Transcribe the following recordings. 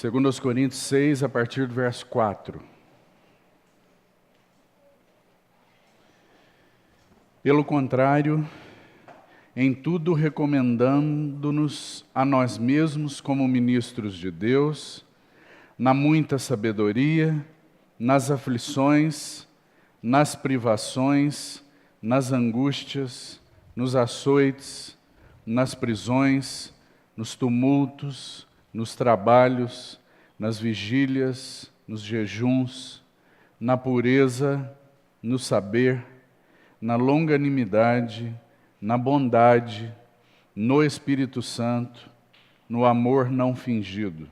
Segundo aos Coríntios 6, a partir do verso 4. Pelo contrário, em tudo recomendando-nos a nós mesmos como ministros de Deus, na muita sabedoria, nas aflições, nas privações, nas angústias, nos açoites, nas prisões, nos tumultos, nos trabalhos, nas vigílias, nos jejuns, na pureza, no saber, na longanimidade, na bondade, no Espírito Santo, no amor não fingido,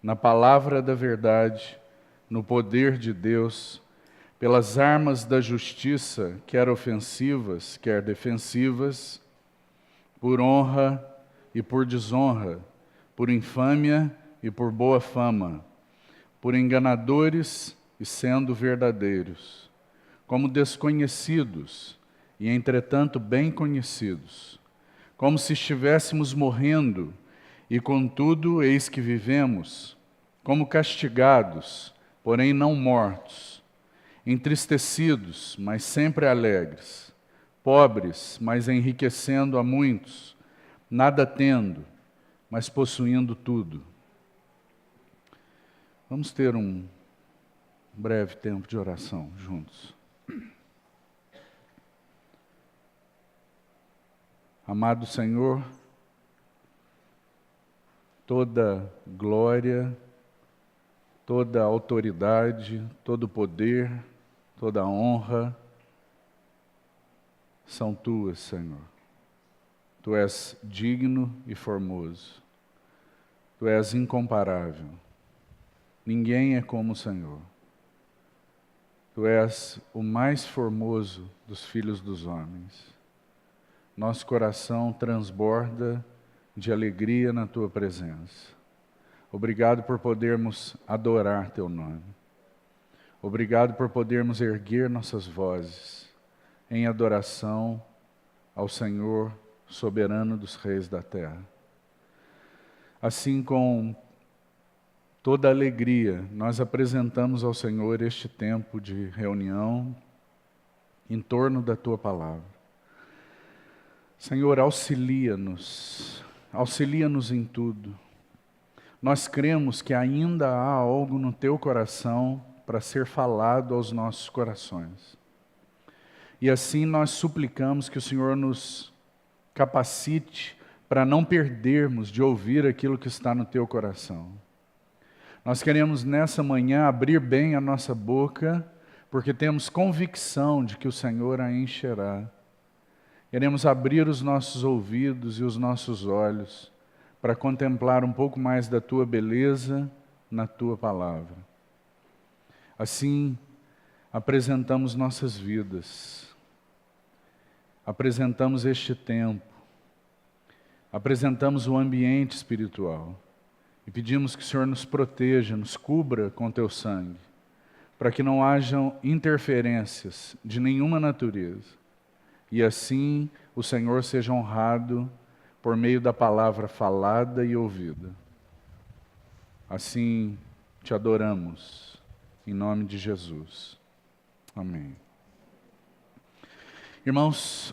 na palavra da verdade, no poder de Deus, pelas armas da justiça, quer ofensivas, quer defensivas, por honra e por desonra, por infâmia e por boa fama, por enganadores e sendo verdadeiros, como desconhecidos e entretanto bem conhecidos, como se estivéssemos morrendo e contudo eis que vivemos, como castigados, porém não mortos, entristecidos, mas sempre alegres, pobres, mas enriquecendo a muitos, nada tendo, mas possuindo tudo. Vamos ter um breve tempo de oração juntos. Amado Senhor, toda glória, toda autoridade, todo poder, toda honra são tuas, Senhor. Tu és digno e formoso. Tu és incomparável. Ninguém é como o Senhor. Tu és o mais formoso dos filhos dos homens. Nosso coração transborda de alegria na Tua presença. Obrigado por podermos adorar Teu nome. Obrigado por podermos erguer nossas vozes em adoração ao Senhor, soberano dos reis da terra. Assim, com toda alegria, nós apresentamos ao Senhor este tempo de reunião em torno da Tua palavra. Senhor, auxilia-nos em tudo. Nós cremos que ainda há algo no Teu coração para ser falado aos nossos corações. E assim nós suplicamos que o Senhor nos capacite para não perdermos de ouvir aquilo que está no Teu coração. Nós queremos nessa manhã abrir bem a nossa boca, porque temos convicção de que o Senhor a encherá. Queremos abrir os nossos ouvidos e os nossos olhos para contemplar um pouco mais da Tua beleza na Tua palavra. Assim, apresentamos nossas vidas, apresentamos este tempo, apresentamos o ambiente espiritual e pedimos que o Senhor nos proteja, nos cubra com Teu sangue, para que não hajam interferências de nenhuma natureza. E assim o Senhor seja honrado por meio da palavra falada e ouvida. Assim Te adoramos, em nome de Jesus. Amém. Irmãos,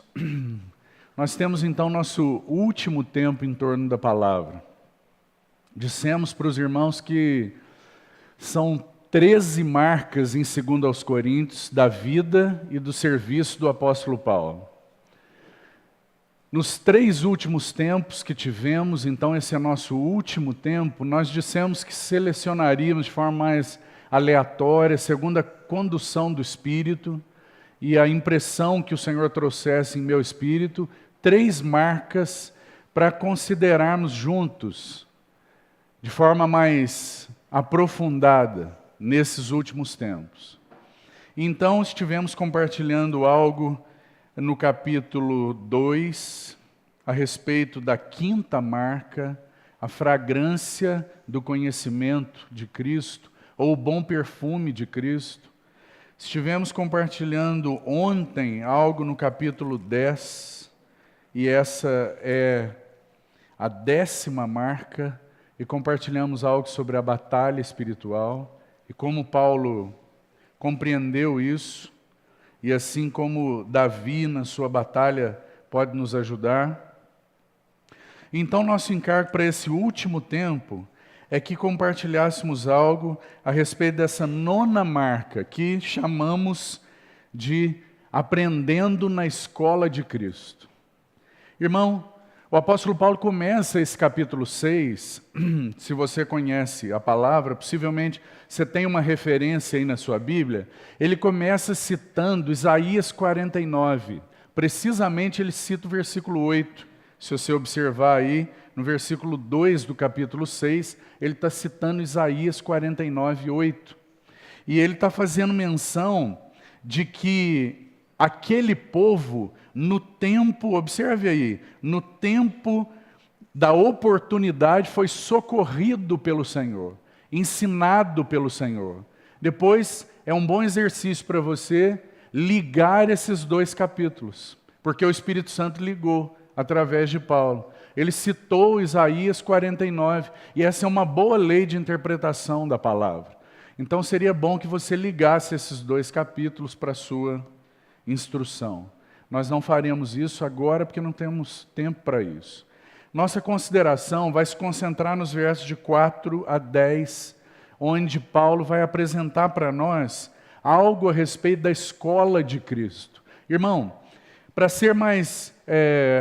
nós temos então nosso último tempo em torno da palavra. Dissemos para os irmãos que são 13 marcas em 2 aos Coríntios da vida e do serviço do apóstolo Paulo. Nos 3 últimos tempos que tivemos, então esse é nosso último tempo, nós dissemos que selecionaríamos de forma mais aleatória, segundo a condução do Espírito e a impressão que o Senhor trouxesse em meu espírito, 3 marcas para considerarmos juntos, de forma mais aprofundada, nesses últimos tempos. Então, estivemos compartilhando algo no capítulo 2, a respeito da 5ª marca, a fragrância do conhecimento de Cristo, ou o bom perfume de Cristo. Estivemos compartilhando ontem algo no capítulo 10, e essa é a 10ª marca, e compartilhamos algo sobre a batalha espiritual e como Paulo compreendeu isso, e assim como Davi na sua batalha pode nos ajudar. Então nosso encargo para esse último tempo é que compartilhássemos algo a respeito dessa nona marca que chamamos de aprendendo na escola de Cristo. Irmão, o apóstolo Paulo começa esse capítulo 6, se você conhece a palavra, possivelmente você tem uma referência aí na sua Bíblia, ele começa citando Isaías 49, precisamente ele cita o versículo 8, se você observar aí, no versículo 2 do capítulo 6, ele está citando Isaías 49, 8, e ele está fazendo menção de que aquele povo, no tempo, observe aí, no tempo da oportunidade foi socorrido pelo Senhor, ensinado pelo Senhor. Depois, é um bom exercício para você ligar esses dois capítulos, porque o Espírito Santo ligou através de Paulo. Ele citou Isaías 49, e essa é uma boa lei de interpretação da palavra. Então seria bom que você ligasse esses dois capítulos para a sua instrução. Nós não faremos isso agora porque não temos tempo para isso. Nossa consideração vai se concentrar nos versos de 4 a 10, onde Paulo vai apresentar para nós algo a respeito da escola de Cristo. Irmão, para ser mais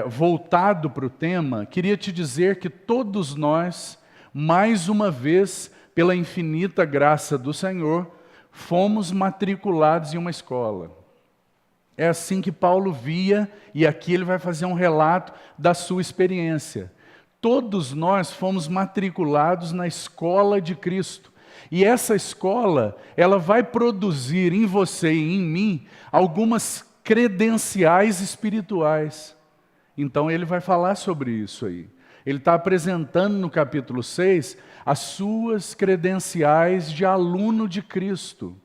voltado para o tema, queria te dizer que todos nós, mais uma vez, pela infinita graça do Senhor, fomos matriculados em uma escola. É assim que Paulo via, e aqui ele vai fazer um relato da sua experiência. Todos nós fomos matriculados na escola de Cristo. E essa escola, ela vai produzir em você e em mim algumas credenciais espirituais. Então ele vai falar sobre isso aí. Ele está apresentando no capítulo 6 as suas credenciais de aluno de Cristo.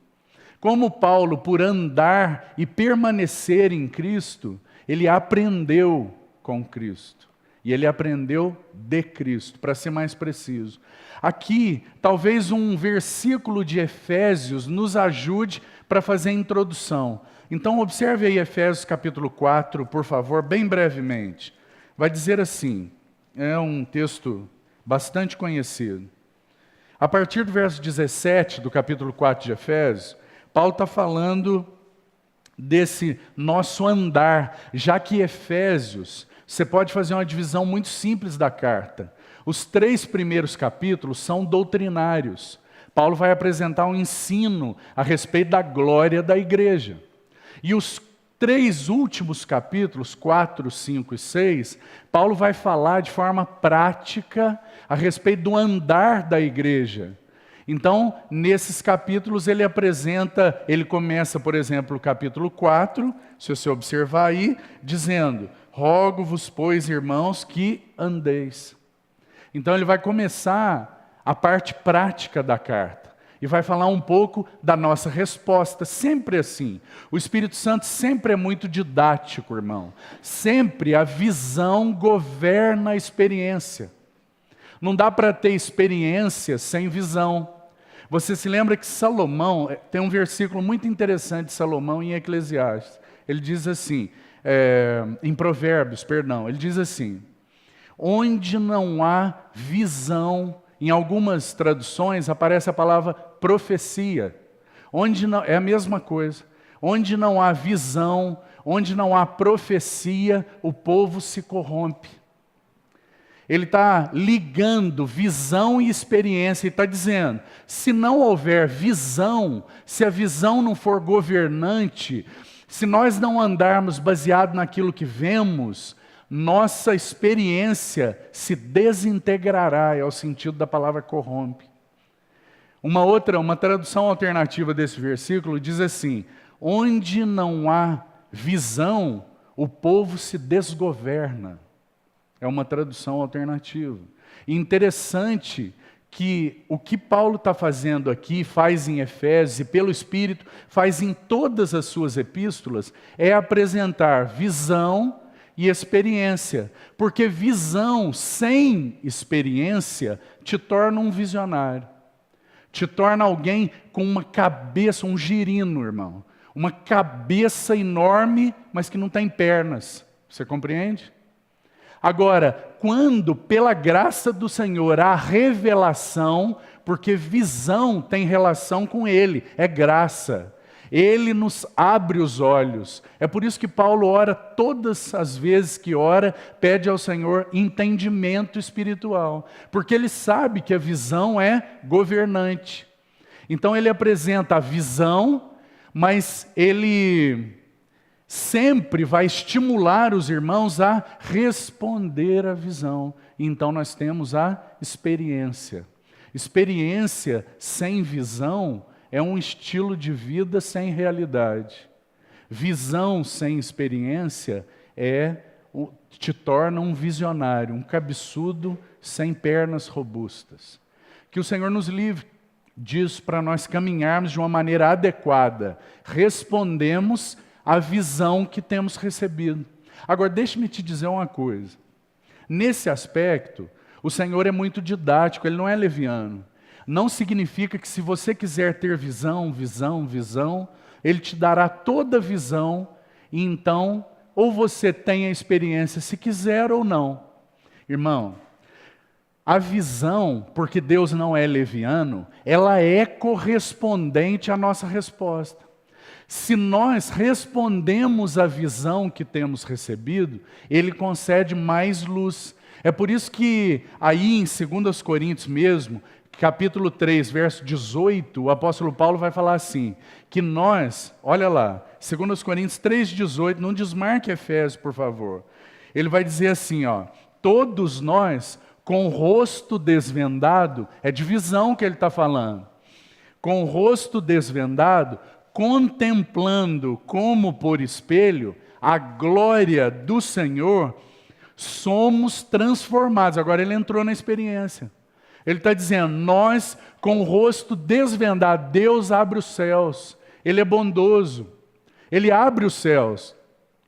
Como Paulo, por andar e permanecer em Cristo, ele aprendeu com Cristo. E ele aprendeu de Cristo, para ser mais preciso. Aqui, talvez um versículo de Efésios nos ajude para fazer a introdução. Então, observe aí Efésios capítulo 4, por favor, bem brevemente. Vai dizer assim, é um texto bastante conhecido. A partir do verso 17 do capítulo 4 de Efésios, Paulo está falando desse nosso andar, já que Efésios, você pode fazer uma divisão muito simples da carta. Os 3 primeiros capítulos são doutrinários. Paulo vai apresentar um ensino a respeito da glória da igreja. E os 3 últimos capítulos, 4, 5 e 6, Paulo vai falar de forma prática a respeito do andar da igreja. Então, nesses capítulos ele começa, por exemplo, o capítulo 4, se você observar aí, dizendo, rogo-vos, pois, irmãos, que andeis. Então ele vai começar a parte prática da carta e vai falar um pouco da nossa resposta, sempre assim. O Espírito Santo sempre é muito didático, irmão. Sempre a visão governa a experiência. Não dá para ter experiência sem visão. Você se lembra que Salomão, tem um versículo muito interessante de Salomão em Eclesiastes. Ele diz assim, em Provérbios, perdão, ele diz assim, onde não há visão, em algumas traduções aparece a palavra profecia, onde não, é a mesma coisa, onde não há visão, onde não há profecia, o povo se corrompe. Ele está ligando visão e experiência e está dizendo, se não houver visão, se a visão não for governante, se nós não andarmos baseado naquilo que vemos, nossa experiência se desintegrará, é o sentido da palavra corrompe. Uma tradução alternativa desse versículo diz assim, onde não há visão, o povo se desgoverna. É uma tradução alternativa. E interessante que o que Paulo está fazendo aqui, faz em Efésios e pelo Espírito, faz em todas as suas epístolas, é apresentar visão e experiência. Porque visão sem experiência te torna um visionário. Te torna alguém com uma cabeça, um girino, irmão. Uma cabeça enorme, mas que não tem pernas. Você compreende? Agora, quando pela graça do Senhor há revelação, porque visão tem relação com Ele, é graça. Ele nos abre os olhos. É por isso que Paulo ora, todas as vezes que ora, pede ao Senhor entendimento espiritual. Porque ele sabe que a visão é governante. Então ele apresenta a visão, mas ele sempre vai estimular os irmãos a responder à visão. Então nós temos a experiência. Experiência sem visão é um estilo de vida sem realidade. Visão sem experiência te torna um visionário, um cabeçudo sem pernas robustas. Que o Senhor nos livre disso para nós caminharmos de uma maneira adequada. Respondemos à visão que temos recebido. Agora, deixe-me te dizer uma coisa. Nesse aspecto, o Senhor é muito didático, Ele não é leviano. Não significa que se você quiser ter visão, Ele te dará toda a visão, e então, ou você tem a experiência se quiser ou não. Irmão, a visão, porque Deus não é leviano, ela é correspondente à nossa resposta. Se nós respondemos à visão que temos recebido, Ele concede mais luz. É por isso que aí em 2 Coríntios mesmo, capítulo 3, verso 18, o apóstolo Paulo vai falar assim, que nós, olha lá, 2 Coríntios 3, 18, não desmarque Efésios, por favor. Ele vai dizer assim, todos nós, com o rosto desvendado, é de visão que ele está falando, com o rosto desvendado, contemplando como por espelho a glória do Senhor, somos transformados. Agora ele entrou na experiência. Ele está dizendo, nós com o rosto desvendado, Deus abre os céus, Ele é bondoso, Ele abre os céus,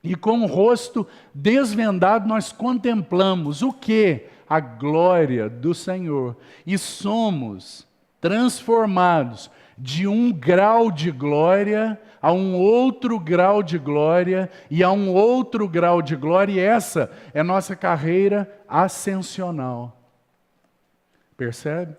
e com o rosto desvendado nós contemplamos o quê? A glória do Senhor, e somos transformados de um grau de glória a um outro grau de glória, e a um outro grau de glória, e essa é nossa carreira ascensional. Percebe?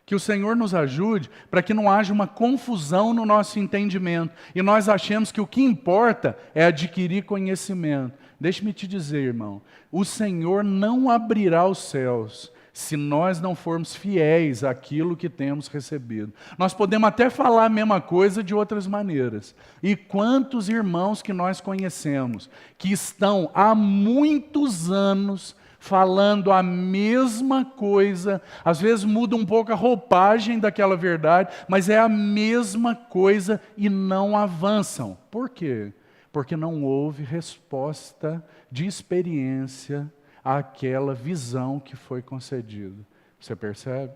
Que o Senhor nos ajude para que não haja uma confusão no nosso entendimento. E nós achemos que o que importa é adquirir conhecimento. Deixe-me te dizer, irmão, o Senhor não abrirá os céus se nós não formos fiéis àquilo que temos recebido. Nós podemos até falar a mesma coisa de outras maneiras. E quantos irmãos que nós conhecemos, que estão há muitos anos falando a mesma coisa, às vezes muda um pouco a roupagem daquela verdade, mas é a mesma coisa e não avançam. Por quê? Porque não houve resposta de experiência àquela visão que foi concedida. Você percebe?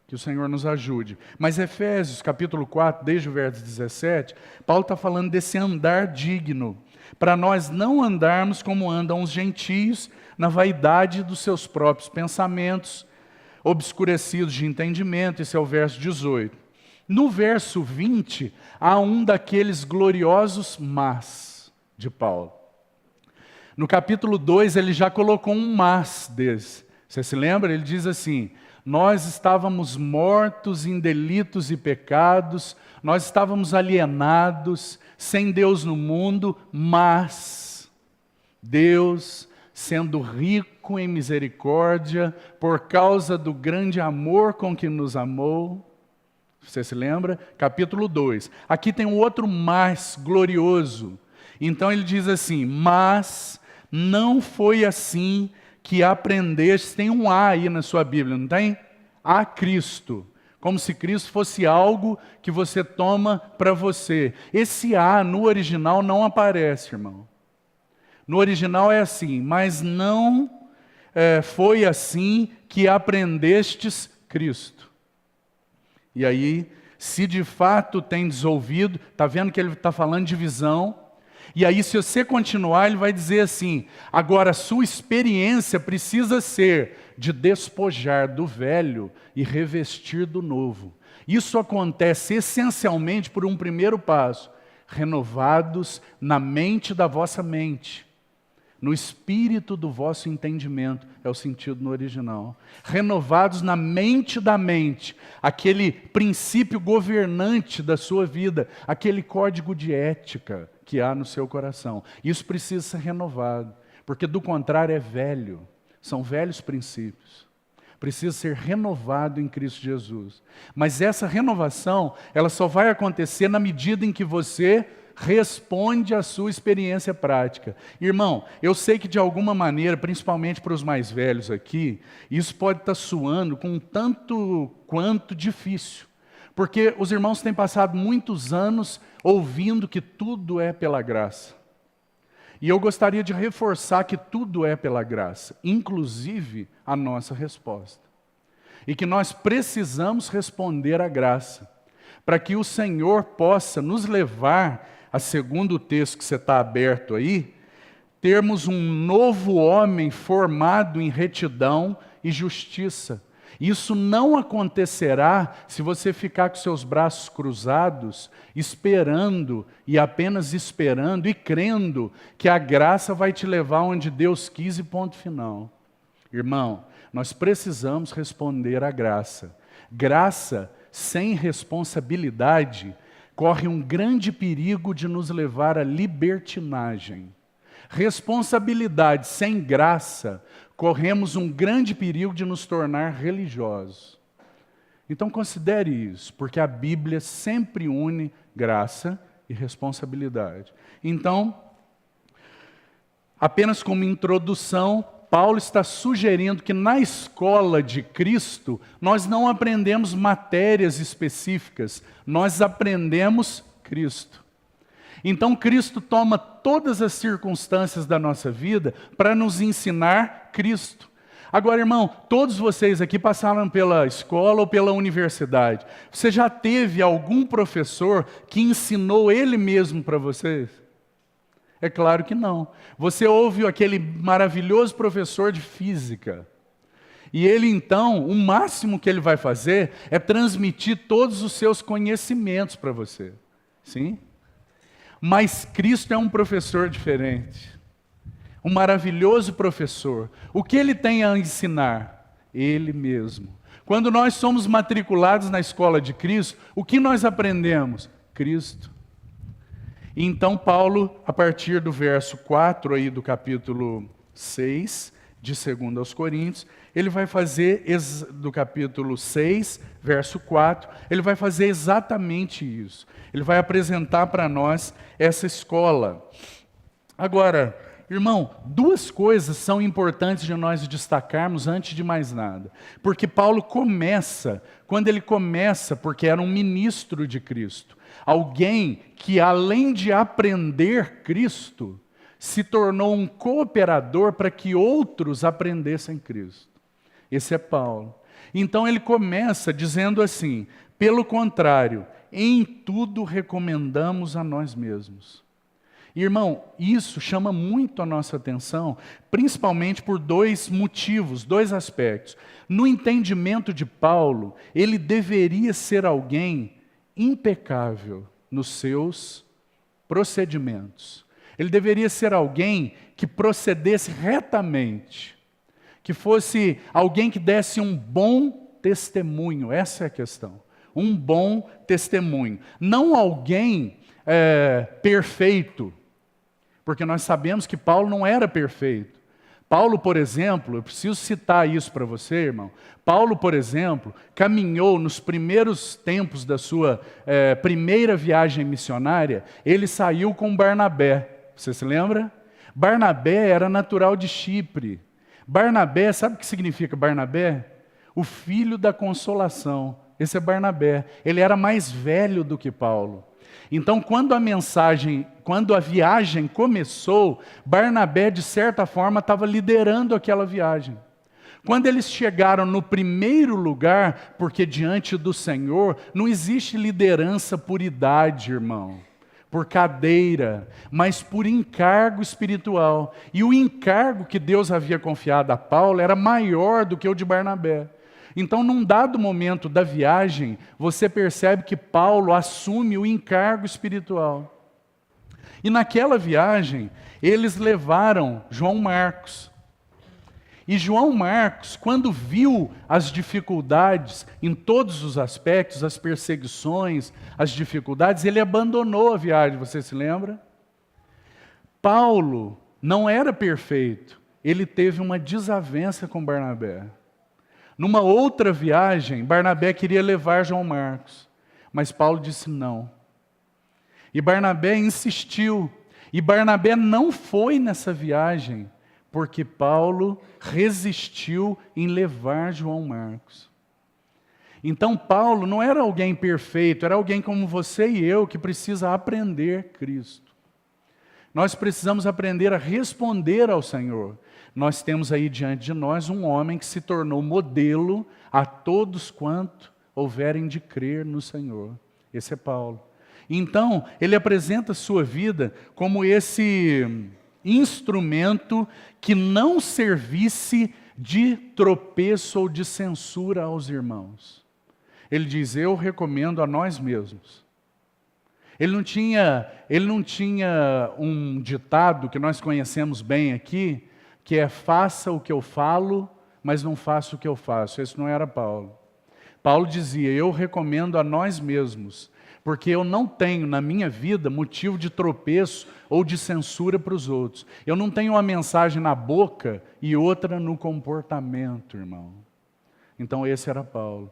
Que o Senhor nos ajude. Mas Efésios capítulo 4, desde o verso 17, Paulo está falando desse andar digno, para nós não andarmos como andam os gentios, na vaidade dos seus próprios pensamentos, obscurecidos de entendimento. Esse é o verso 18. No verso 20, há um daqueles gloriosos mas de Paulo. No capítulo 2, ele já colocou um mas desse. Você se lembra? Ele diz assim, nós estávamos mortos em delitos e pecados, nós estávamos alienados, sem Deus no mundo, mas Deus, sendo rico em misericórdia, por causa do grande amor com que nos amou. Você se lembra? Capítulo 2. Aqui tem um outro mais glorioso. Então ele diz assim, mas não foi assim que aprendeste. Tem um A aí na sua Bíblia, não tem? A Cristo. Como se Cristo fosse algo que você toma para você. Esse A no original não aparece, irmão. No original é assim, mas não foi assim que aprendestes Cristo. E aí, se de fato tendes ouvido, está vendo que ele está falando de visão, E aí, se você continuar, ele vai dizer assim: agora a sua experiência precisa ser de despojar do velho e revestir do novo. Isso acontece essencialmente por um primeiro passo: renovados na mente da vossa mente, no espírito do vosso entendimento, é o sentido no original. Renovados na mente da mente, aquele princípio governante da sua vida, aquele código de ética que há no seu coração. Isso precisa ser renovado, porque do contrário é velho, são velhos princípios. Precisa ser renovado em Cristo Jesus. Mas essa renovação, ela só vai acontecer na medida em que você responde à sua experiência prática. Irmão, eu sei que de alguma maneira, principalmente para os mais velhos aqui, isso pode estar soando com um tanto quanto difícil. Porque os irmãos têm passado muitos anos ouvindo que tudo é pela graça. E eu gostaria de reforçar que tudo é pela graça, inclusive a nossa resposta. E que nós precisamos responder à graça, para que o Senhor possa nos levar, a segundo o texto que você está aberto aí, termos um novo homem formado em retidão e justiça. Isso não acontecerá se você ficar com seus braços cruzados, esperando e apenas esperando e crendo que a graça vai te levar onde Deus quis e ponto final. Irmão, nós precisamos responder à graça. Graça sem responsabilidade corre um grande perigo de nos levar à libertinagem. Responsabilidade sem graça, corremos um grande perigo de nos tornar religiosos. Então considere isso, porque a Bíblia sempre une graça e responsabilidade. Então, apenas como introdução, Paulo está sugerindo que na escola de Cristo, nós não aprendemos matérias específicas, nós aprendemos Cristo. Então Cristo toma todas as circunstâncias da nossa vida para nos ensinar Cristo. Agora, irmão, todos vocês aqui passaram pela escola ou pela universidade. Você já teve algum professor que ensinou ele mesmo para vocês? É claro que não. Você ouve aquele maravilhoso professor de física. E ele então, o máximo que ele vai fazer é transmitir todos os seus conhecimentos para você. Sim? Mas Cristo é um professor diferente. Um maravilhoso professor. O que ele tem a ensinar? Ele mesmo. Quando nós somos matriculados na escola de Cristo, o que nós aprendemos? Cristo. Então Paulo, a partir do verso 4 aí do capítulo 6, de 2 aos Coríntios, ele vai fazer, do capítulo 6, verso 4, ele vai fazer exatamente isso. Ele vai apresentar para nós essa escola. Agora, irmão, duas coisas são importantes de nós destacarmos antes de mais nada. Porque Paulo começa, quando ele começa, porque era um ministro de Cristo, alguém que além de aprender Cristo, se tornou um cooperador para que outros aprendessem Cristo. Esse é Paulo. Então ele começa dizendo assim: pelo contrário, em tudo recomendamos a nós mesmos. Irmão, isso chama muito a nossa atenção, principalmente por dois motivos, dois aspectos. No entendimento de Paulo, ele deveria ser alguém impecável nos seus procedimentos. Ele deveria ser alguém que procedesse retamente, que fosse alguém que desse um bom testemunho, essa é a questão. Um bom testemunho. Não alguém perfeito, porque nós sabemos que Paulo não era perfeito. Paulo, por exemplo, eu preciso citar isso para você, irmão. Paulo, por exemplo, caminhou nos primeiros tempos da sua primeira viagem missionária, ele saiu com Barnabé. Você se lembra? Barnabé era natural de Chipre. Barnabé, sabe o que significa Barnabé? O filho da consolação. Esse é Barnabé. Ele era mais velho do que Paulo. Então, quando a viagem começou, Barnabé, de certa forma, estava liderando aquela viagem. Quando eles chegaram no primeiro lugar, porque diante do Senhor não existe liderança por idade, irmão. por cadeira, mas por encargo espiritual. E o encargo que Deus havia confiado a Paulo era maior do que o de Barnabé. Então, num dado momento da viagem, você percebe que Paulo assume o encargo espiritual. E naquela viagem, eles levaram João Marcos. E João Marcos, quando viu as dificuldades em todos os aspectos, as perseguições, as dificuldades, ele abandonou a viagem, você se lembra? Paulo não era perfeito, ele teve uma desavença com Barnabé. Numa outra viagem, Barnabé queria levar João Marcos, mas Paulo disse não. E Barnabé insistiu, e Barnabé não foi nessa viagem, porque Paulo resistiu em levar João Marcos. Então Paulo não era alguém perfeito, era alguém como você e eu que precisa aprender Cristo. Nós precisamos aprender a responder ao Senhor. Nós temos aí diante de nós um homem que se tornou modelo a todos quanto houverem de crer no Senhor. Esse é Paulo. Então, ele apresenta a sua vida como esse instrumento que não servisse de tropeço ou de censura aos irmãos. Ele diz, eu recomendo a nós mesmos. Ele não tinha um ditado que nós conhecemos bem aqui, que é faça o que eu falo, mas não faça o que eu faço. Esse não era Paulo. Paulo dizia, eu recomendo a nós mesmos, porque eu não tenho na minha vida motivo de tropeço ou de censura para os outros. Eu não tenho uma mensagem na boca e outra no comportamento, irmão. Então esse era Paulo.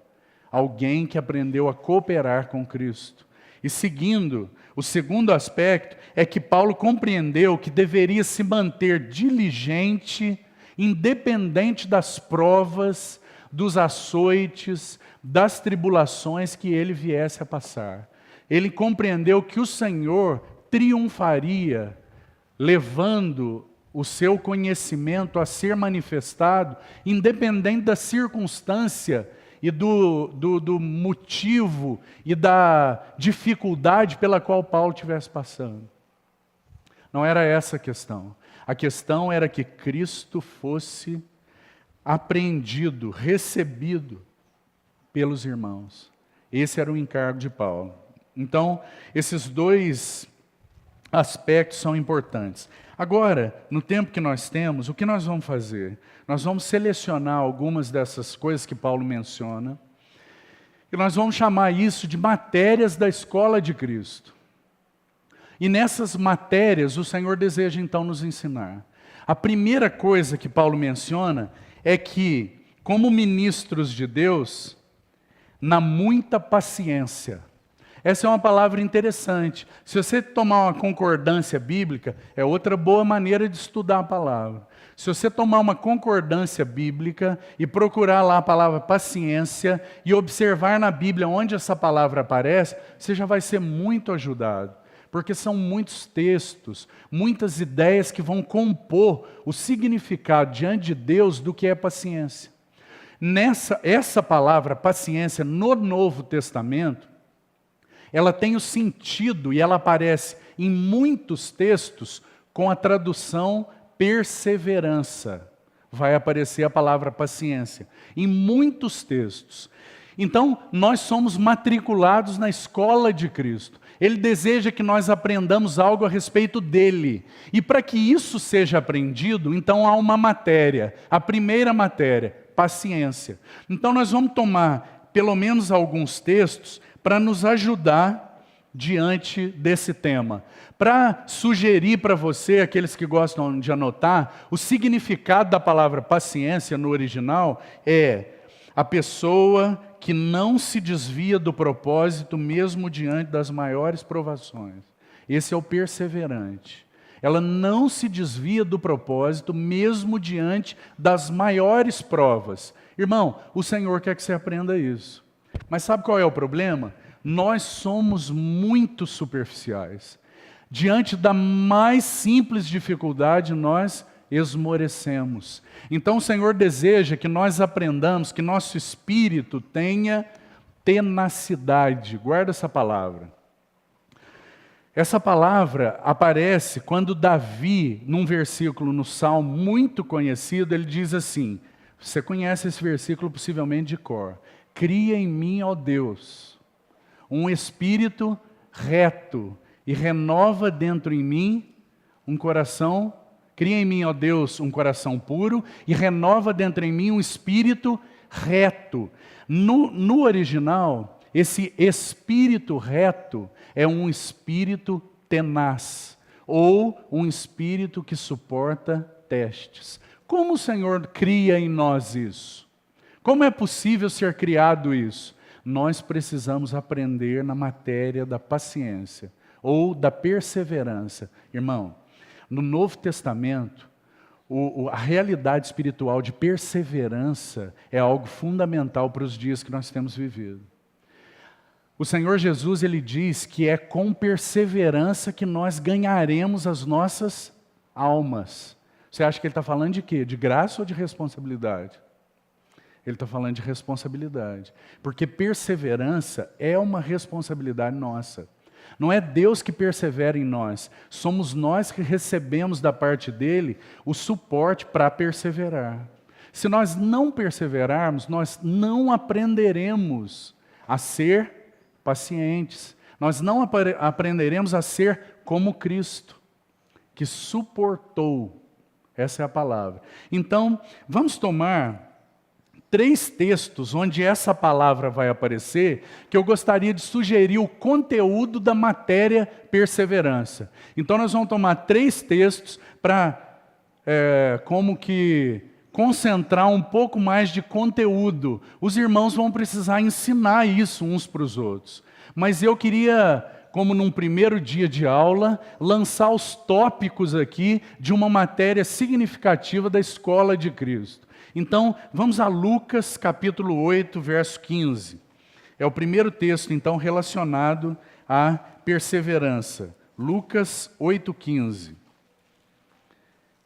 Alguém que aprendeu a cooperar com Cristo. E seguindo, o segundo aspecto é que Paulo compreendeu que deveria se manter diligente, independente das provas, dos açoites, das tribulações que ele viesse a passar. Ele compreendeu que o Senhor triunfaria, levando o seu conhecimento a ser manifestado, independente da circunstância e do motivo e da dificuldade pela qual Paulo estivesse passando. Não era essa a questão. A questão era que Cristo fosse apreendido, recebido pelos irmãos. Esse era o encargo de Paulo. Então, esses dois aspectos são importantes. Agora, no tempo que nós temos, o que nós vamos fazer? Nós vamos selecionar algumas dessas coisas que Paulo menciona, e nós vamos chamar isso de matérias da escola de Cristo. E nessas matérias, o Senhor deseja então nos ensinar. A primeira coisa que Paulo menciona é que, como ministros de Deus, na muita paciência. Essa é uma palavra interessante. Se você tomar uma concordância bíblica, é outra boa maneira de estudar a palavra. Se você tomar uma concordância bíblica e procurar lá a palavra paciência e observar na Bíblia onde essa palavra aparece, você já vai ser muito ajudado. Porque são muitos textos, muitas ideias que vão compor o significado diante de Deus do que é paciência. Essa palavra paciência no Novo Testamento, ela tem o sentido e ela aparece em muitos textos com a tradução perseverança. Vai aparecer a palavra paciência em muitos textos. Então, nós somos matriculados na escola de Cristo. Ele deseja que nós aprendamos algo a respeito dele. E para que isso seja aprendido, então há uma matéria. A primeira matéria, paciência. Então, nós vamos tomar pelo menos alguns textos para nos ajudar diante desse tema. Para sugerir para você, aqueles que gostam de anotar, o significado da palavra paciência no original é a pessoa que não se desvia do propósito mesmo diante das maiores provações. Esse é o perseverante. Ela não se desvia do propósito mesmo diante das maiores provas. Irmão, o Senhor quer que você aprenda isso. Mas sabe qual é o problema? Nós somos muito superficiais. Diante da mais simples dificuldade, nós esmorecemos. Então o Senhor deseja que nós aprendamos, que nosso espírito tenha tenacidade. Guarda essa palavra. Essa palavra aparece quando Davi, num versículo no Salmo muito conhecido, ele diz assim, você conhece esse versículo possivelmente de cor, cria em mim, ó Deus, um espírito reto e renova dentro em mim um coração, cria em mim, ó Deus, um coração puro e renova dentro em mim um espírito reto. No original, esse espírito reto é um espírito tenaz, ou um espírito que suporta testes. Como o Senhor cria em nós isso? Como é possível ser criado isso? Nós precisamos aprender na matéria da paciência, ou da perseverança. Irmão, no Novo Testamento, a realidade espiritual de perseverança é algo fundamental para os dias que nós temos vivido. O Senhor Jesus, ele diz que é com perseverança que nós ganharemos as nossas almas. Você acha que ele está falando de quê? De graça ou de responsabilidade? Ele está falando de responsabilidade. Porque perseverança é uma responsabilidade nossa. Não é Deus que persevera em nós. Somos nós que recebemos da parte dele o suporte para perseverar. Se nós não perseverarmos, nós não aprenderemos a ser pacientes. Nós não aprenderemos a ser como Cristo, que suportou. Essa é a palavra. Então, vamos tomar 3 textos onde essa palavra vai aparecer, que eu gostaria de sugerir o conteúdo da matéria perseverança. Então, nós vamos tomar 3 textos para, como que, concentrar um pouco mais de conteúdo. Os irmãos vão precisar ensinar isso uns para os outros. Mas eu queria, como num primeiro dia de aula, lançar os tópicos aqui de uma matéria significativa da Escola de Cristo. Então, vamos a Lucas capítulo 8, verso 15. É o primeiro texto, então, relacionado à perseverança. Lucas 8, 15.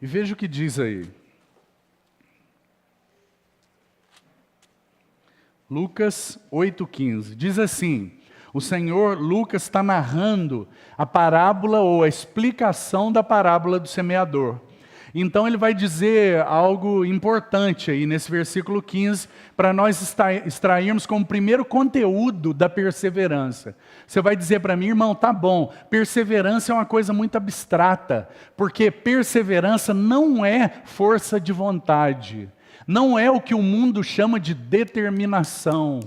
E veja o que diz aí. Lucas 8,15, diz assim, o Senhor Lucas está narrando a parábola ou a explicação da parábola do semeador. Então ele vai dizer algo importante aí nesse versículo 15, para nós extrairmos como primeiro conteúdo da perseverança. Você vai dizer para mim, irmão, tá bom, perseverança é uma coisa muito abstrata, porque perseverança não é força de vontade. Não é o que o mundo chama de determinação.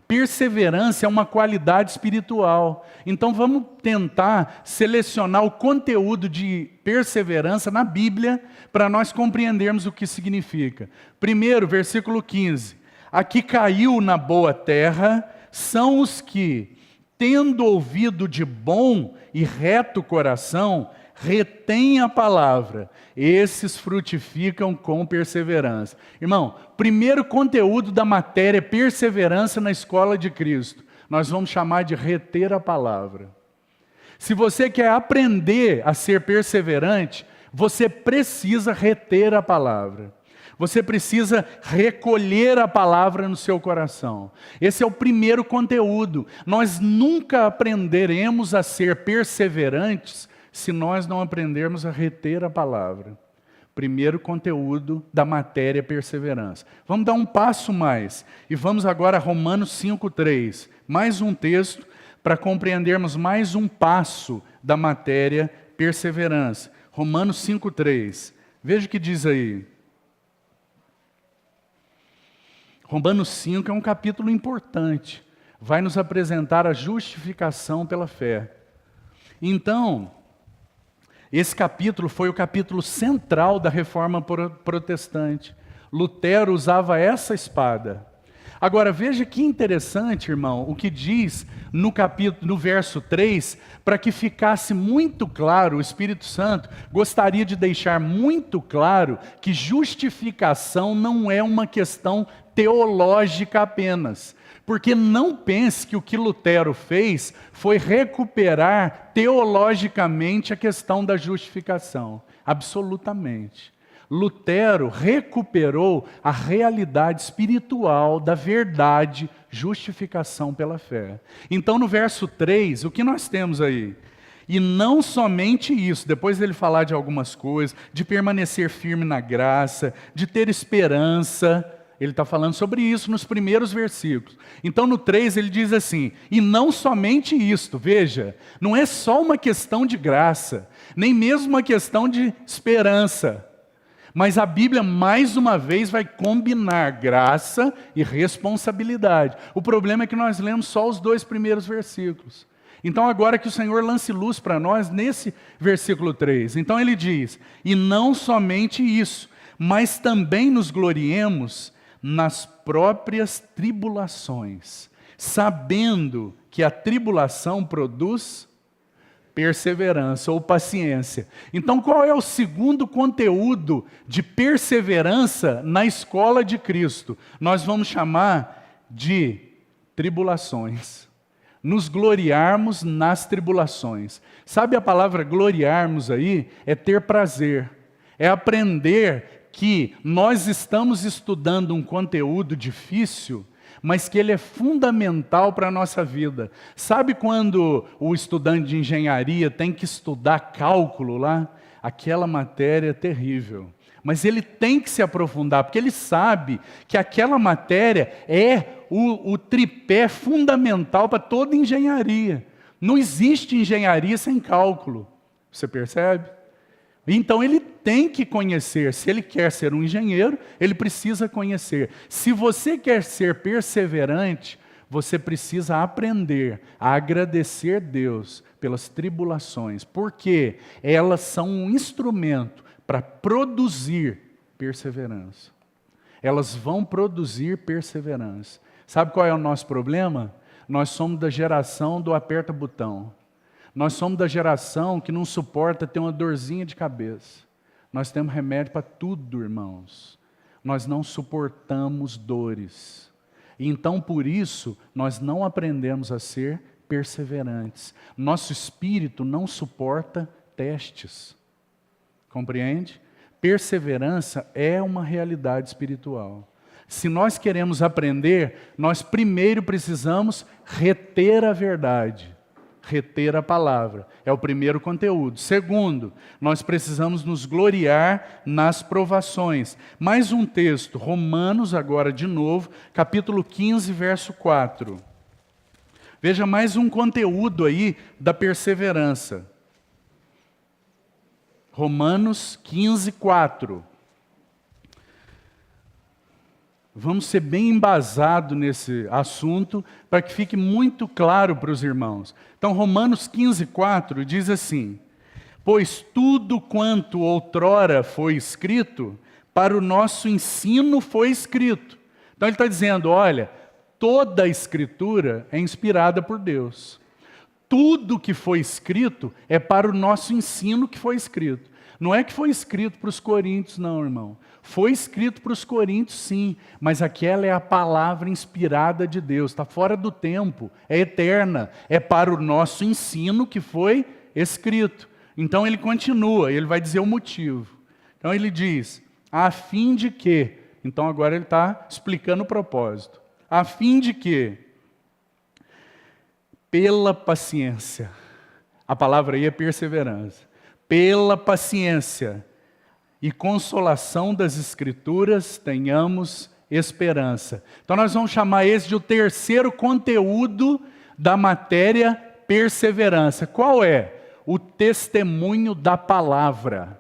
Perseverança é uma qualidade espiritual. Então vamos tentar selecionar o conteúdo de perseverança na Bíblia para nós compreendermos o que significa. Primeiro, versículo 15. Aqui caiu na boa terra são os que, tendo ouvido de bom e reto coração, retém a palavra, esses frutificam com perseverança. Irmão, primeiro conteúdo da matéria perseverança na Escola de Cristo, nós vamos chamar de reter a palavra. Se você quer aprender a ser perseverante, você precisa reter a palavra. Você precisa recolher a palavra no seu coração. Esse é o primeiro conteúdo. Nós nunca aprenderemos a ser perseverantes se nós não aprendermos a reter a palavra. Primeiro conteúdo da matéria perseverança. Vamos dar um passo mais. E vamos agora a Romanos 5,3. Mais um texto para compreendermos mais um passo da matéria perseverança. Romanos 5,3. Veja o que diz aí. Romanos 5 é um capítulo importante. Vai nos apresentar a justificação pela fé. Então, esse capítulo foi o capítulo central da Reforma Protestante. Lutero usava essa espada. Agora, veja que interessante, irmão, o que diz no verso 3, para que ficasse muito claro, o Espírito Santo gostaria de deixar muito claro que justificação não é uma questão teológica apenas. Porque não pense que o que Lutero fez foi recuperar teologicamente a questão da justificação. Absolutamente. Lutero recuperou a realidade espiritual da verdade, justificação pela fé. Então, no verso 3, o que nós temos aí? E não somente isso, depois dele falar de algumas coisas, de permanecer firme na graça, de ter esperança, ele está falando sobre isso nos primeiros versículos. Então no 3 ele diz assim, e não somente isto, veja, não é só uma questão de graça, nem mesmo uma questão de esperança, mas a Bíblia mais uma vez vai combinar graça e responsabilidade. O problema é que nós lemos só os 2 primeiros versículos. Então agora que o Senhor lance luz para nós nesse versículo 3. Então ele diz, e não somente isso, mas também nos gloriemos nas próprias tribulações, sabendo que a tribulação produz perseverança ou paciência. Então qual é o segundo conteúdo de perseverança na escola de Cristo? Nós vamos chamar de tribulações. Nos gloriarmos nas tribulações. Sabe a palavra gloriarmos aí? É ter prazer, é aprender que nós estamos estudando um conteúdo difícil, mas que ele é fundamental para a nossa vida. Sabe quando o estudante de engenharia tem que estudar cálculo lá? Aquela matéria é terrível. Mas ele tem que se aprofundar, porque ele sabe que aquela matéria é o tripé fundamental para toda engenharia. Não existe engenharia sem cálculo. Você percebe? Então ele tem que conhecer. Se ele quer ser um engenheiro, ele precisa conhecer. Se você quer ser perseverante, você precisa aprender a agradecer Deus pelas tribulações, porque elas são um instrumento para produzir perseverança. Elas vão produzir perseverança. Sabe qual é o nosso problema? Nós somos da geração do aperta-botão. Nós somos da geração que não suporta ter uma dorzinha de cabeça. Nós temos remédio para tudo, irmãos. Nós não suportamos dores. E então, por isso, nós não aprendemos a ser perseverantes. Nosso espírito não suporta testes. Compreende? Perseverança é uma realidade espiritual. Se nós queremos aprender, nós primeiro precisamos reter a verdade. Reter a palavra. É o primeiro conteúdo. Segundo, nós precisamos nos gloriar nas provações. Mais um texto, Romanos, agora de novo, capítulo 15, verso 4. Veja mais um conteúdo aí da perseverança. Romanos 15, 4. Vamos ser bem embasados nesse assunto, para que fique muito claro para os irmãos. Então, Romanos 15, 4 diz assim, pois tudo quanto outrora foi escrito, para o nosso ensino foi escrito. Então ele está dizendo, olha, toda a Escritura é inspirada por Deus. Tudo que foi escrito é para o nosso ensino que foi escrito. Não é que foi escrito para os coríntios, não, irmão. Foi escrito para os coríntios, sim, mas aquela é a palavra inspirada de Deus, está fora do tempo, é eterna, é para o nosso ensino que foi escrito. Então ele continua, ele vai dizer o motivo. Então ele diz, a fim de que, então agora ele está explicando o propósito, a fim de que, pela paciência, a palavra aí é perseverança, pela paciência e consolação das Escrituras, tenhamos esperança. Então nós vamos chamar esse de o terceiro conteúdo da matéria perseverança. Qual é? O testemunho da palavra.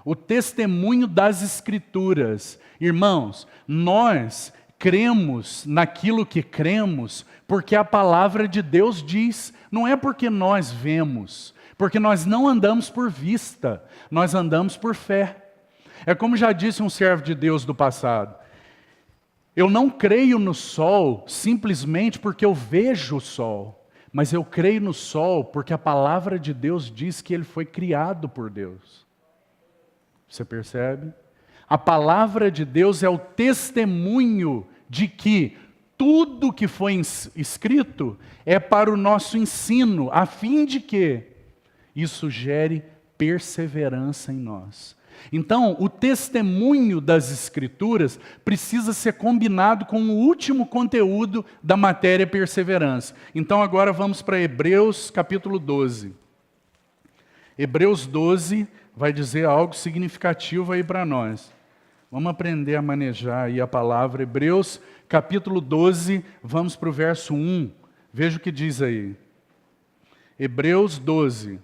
O testemunho das Escrituras. Irmãos, nós cremos naquilo que cremos porque a palavra de Deus diz, não é porque nós vemos, porque nós não andamos por vista, nós andamos por fé. É como já disse um servo de Deus do passado, eu não creio no sol simplesmente porque eu vejo o sol, mas eu creio no sol porque a palavra de Deus diz que ele foi criado por Deus. Você percebe? A palavra de Deus é o testemunho de que tudo que foi escrito é para o nosso ensino, a fim de que isso gere perseverança em nós. Então, o testemunho das Escrituras precisa ser combinado com o último conteúdo da matéria perseverança. Então, agora vamos para Hebreus capítulo 12. Hebreus 12 vai dizer algo significativo aí para nós. Vamos aprender a manejar aí a palavra. Hebreus capítulo 12, vamos para o verso 1. Veja o que diz aí. Hebreus 12.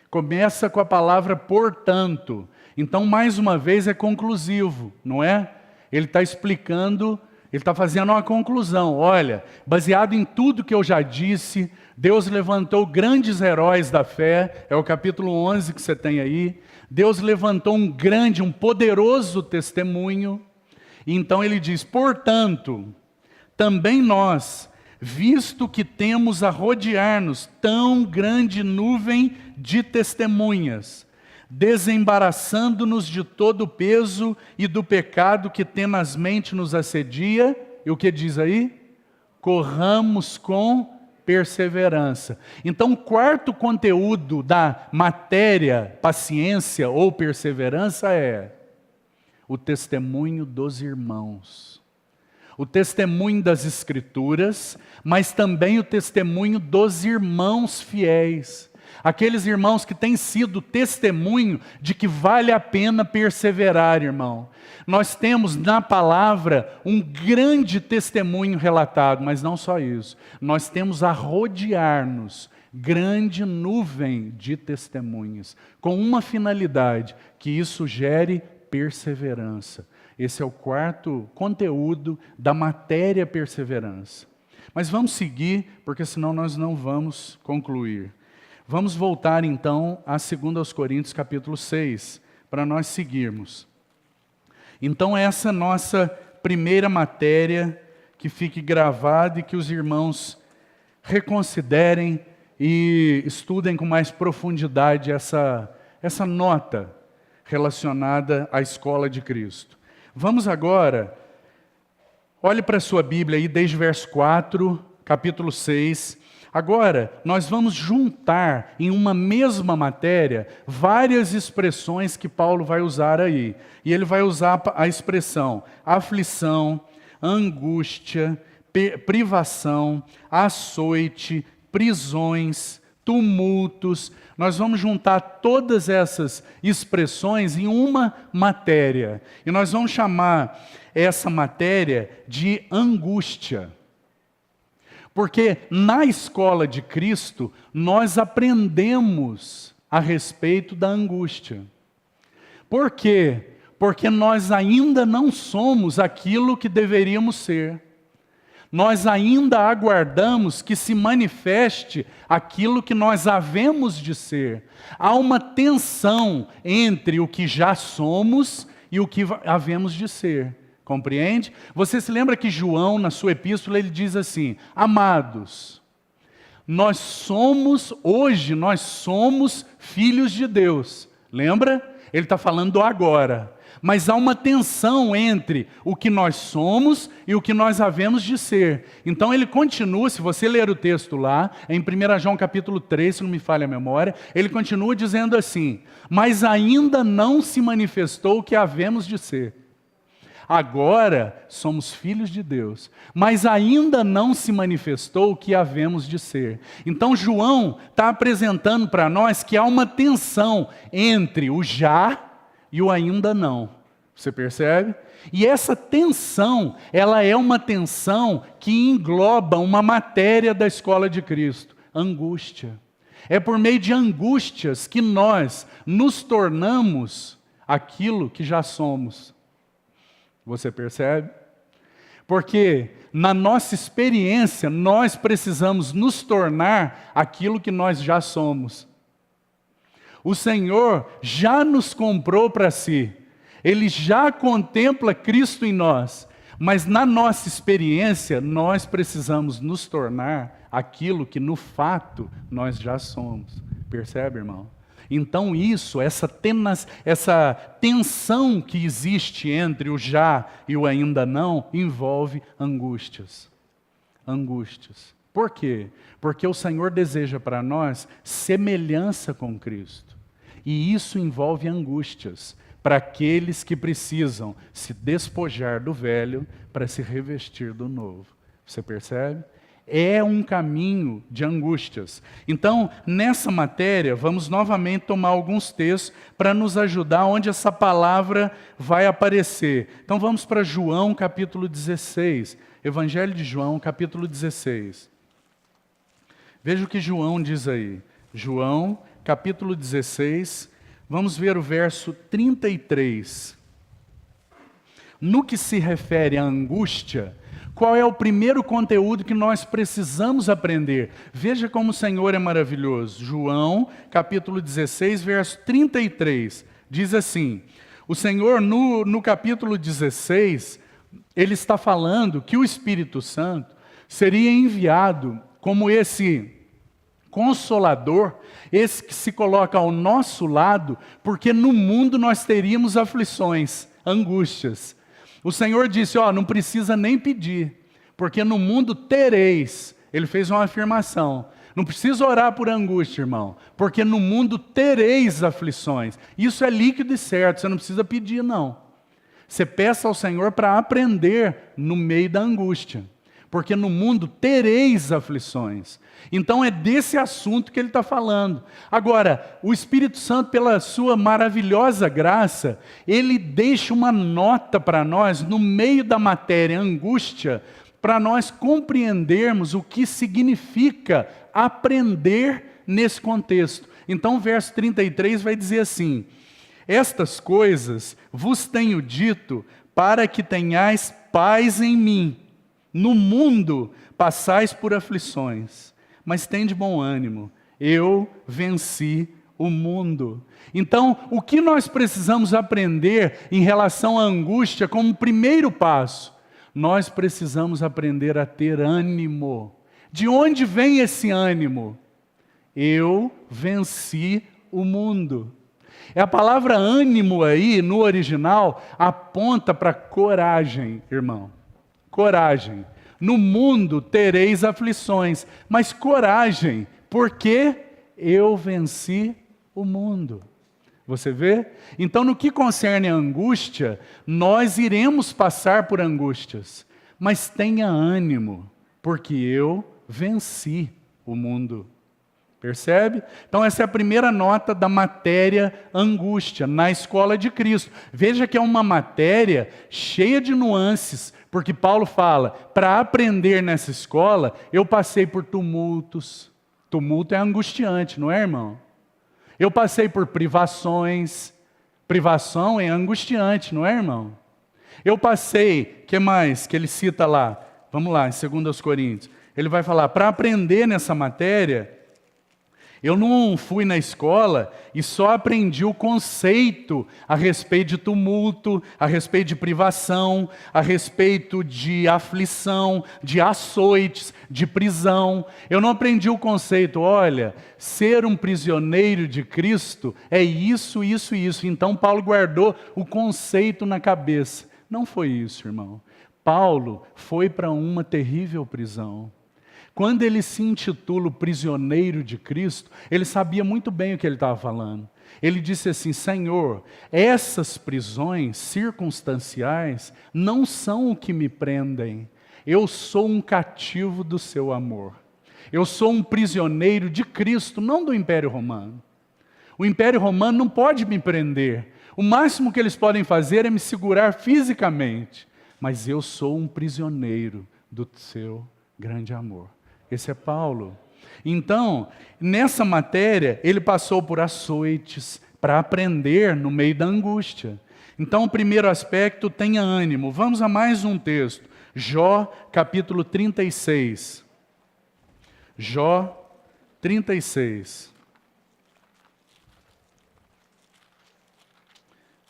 Começa com a palavra portanto. Então, mais uma vez, é conclusivo, não é? Ele está explicando, ele está fazendo uma conclusão. Olha, baseado em tudo que eu já disse, Deus levantou grandes heróis da fé, é o capítulo 11 que você tem aí. Deus levantou um grande, um poderoso testemunho. E então ele diz, portanto, também nós, visto que temos a rodear-nos tão grande nuvem de testemunhas, desembaraçando-nos de todo o peso e do pecado que tenazmente nos assedia, e o que diz aí? Corramos com perseverança. Então, o quarto conteúdo da matéria, paciência ou perseverança é o testemunho dos irmãos. O testemunho das Escrituras, mas também o testemunho dos irmãos fiéis. Aqueles irmãos que têm sido testemunho de que vale a pena perseverar, irmão. Nós temos na palavra um grande testemunho relatado, mas não só isso. Nós temos a rodear-nos grande nuvem de testemunhas, com uma finalidade, que isso gere perseverança. Esse é o quarto conteúdo da matéria perseverança. Mas vamos seguir, porque senão nós não vamos concluir. Vamos voltar então a 2 Coríntios capítulo 6, para nós seguirmos. Então essa nossa primeira matéria, que fique gravada e que os irmãos reconsiderem e estudem com mais profundidade essa nota relacionada à escola de Cristo. Vamos agora, olhe para a sua Bíblia aí, desde o verso 4, capítulo 6. Agora, nós vamos juntar em uma mesma matéria várias expressões que Paulo vai usar aí. E ele vai usar a expressão aflição, angústia, privação, açoite, prisões, tumultos. Nós vamos juntar todas essas expressões em uma matéria. E nós vamos chamar essa matéria de angústia. Porque na escola de Cristo, nós aprendemos a respeito da angústia. Por quê? Porque nós ainda não somos aquilo que deveríamos ser. Nós ainda aguardamos que se manifeste aquilo que nós havemos de ser. Há uma tensão entre o que já somos e o que havemos de ser. Compreende? Você se lembra que João, na sua epístola, ele diz assim: amados, hoje nós somos filhos de Deus. Lembra? Ele está falando do agora. Mas há uma tensão entre o que nós somos e o que nós havemos de ser. Então ele continua, se você ler o texto lá, em 1 João capítulo 3, se não me falha a memória, ele continua dizendo assim: mas ainda não se manifestou o que havemos de ser. Agora somos filhos de Deus, mas ainda não se manifestou o que havemos de ser. Então João está apresentando para nós que há uma tensão entre o já e o ainda não. Você percebe? E essa tensão, ela é uma tensão que engloba uma matéria da escola de Cristo, angústia. É por meio de angústias que nós nos tornamos aquilo que já somos. Você percebe? Porque na nossa experiência, nós precisamos nos tornar aquilo que nós já somos. O Senhor já nos comprou para si. Ele já contempla Cristo em nós. Mas na nossa experiência, nós precisamos nos tornar aquilo que no fato nós já somos. Percebe, irmão? Então essa tensão que existe entre o já e o ainda não, envolve angústias. Angústias. Por quê? Porque o Senhor deseja para nós semelhança com Cristo. E isso envolve angústias para aqueles que precisam se despojar do velho para se revestir do novo. Você percebe? é um caminho de angústias. Então, nessa matéria, vamos novamente tomar alguns textos para nos ajudar onde essa palavra vai aparecer. Então, vamos para João capítulo 16. Evangelho de João, capítulo 16. Veja o que João diz aí. João, capítulo 16, vamos ver o verso 33. No que se refere à angústia, qual é o primeiro conteúdo que nós precisamos aprender? Veja como o Senhor é maravilhoso. João, capítulo 16, verso 33, diz assim: o Senhor, no capítulo 16, ele está falando que o Espírito Santo seria enviado como esse Consolador, esse que se coloca ao nosso lado, porque no mundo nós teríamos aflições, angústias. O Senhor disse, não precisa nem pedir, porque no mundo tereis. Ele fez uma afirmação. Não precisa orar por angústia, irmão, porque no mundo tereis aflições. Isso é líquido e certo, você não precisa pedir, não. Você peça ao Senhor para aprender no meio da angústia, porque no mundo tereis aflições. Então é desse assunto que ele está falando. Agora, o Espírito Santo, pela sua maravilhosa graça, ele deixa uma nota para nós, no meio da matéria angústia, para nós compreendermos o que significa aprender nesse contexto. Então o verso 33 vai dizer assim: estas coisas vos tenho dito para que tenhais paz em mim. No mundo passais por aflições, mas tende bom ânimo, eu venci o mundo. Então, o que nós precisamos aprender em relação à angústia como primeiro passo? Nós precisamos aprender a ter ânimo. De onde vem esse ânimo? Eu venci o mundo. A palavra ânimo aí, no original, aponta para coragem, irmão. Coragem. No mundo tereis aflições, mas coragem, porque eu venci o mundo. Você vê? Então, no que concerne a angústia, nós iremos passar por angústias, mas tenha ânimo, porque eu venci o mundo. Percebe? Então essa é a primeira nota da matéria angústia, na escola de Cristo. Veja que é uma matéria cheia de nuances, porque Paulo fala, para aprender nessa escola, eu passei por tumultos. Tumulto é angustiante, não é, irmão? Eu passei por privações. Privação é angustiante, não é, irmão? Eu passei, que mais que ele cita lá? Vamos lá, em 2 Coríntios. Ele vai falar, para aprender nessa matéria, eu não fui na escola e só aprendi o conceito a respeito de tumulto, a respeito de privação, a respeito de aflição, de açoites, de prisão. Eu não aprendi o conceito, olha, ser um prisioneiro de Cristo é isso, isso e isso. Então Paulo guardou o conceito na cabeça. Não foi isso, irmão. Paulo foi para uma terrível prisão. Quando ele se intitula o prisioneiro de Cristo, ele sabia muito bem o que ele estava falando. Ele disse assim, Senhor, essas prisões circunstanciais não são o que me prendem. Eu sou um cativo do seu amor. Eu sou um prisioneiro de Cristo, não do Império Romano. O Império Romano não pode me prender. O máximo que eles podem fazer é me segurar fisicamente. Mas eu sou um prisioneiro do seu grande amor. Esse é Paulo. Então, nessa matéria, ele passou por açoites para aprender no meio da angústia. Então, o primeiro aspecto, tenha ânimo. Vamos a mais um texto. Jó, capítulo 36. Jó 36.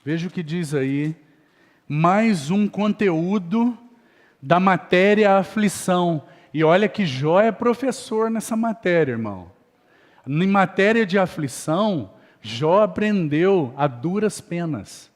Veja o que diz aí. Mais um conteúdo da matéria aflição. E olha que Jó é professor nessa matéria, irmão. Em matéria de aflição, Jó aprendeu a duras penas.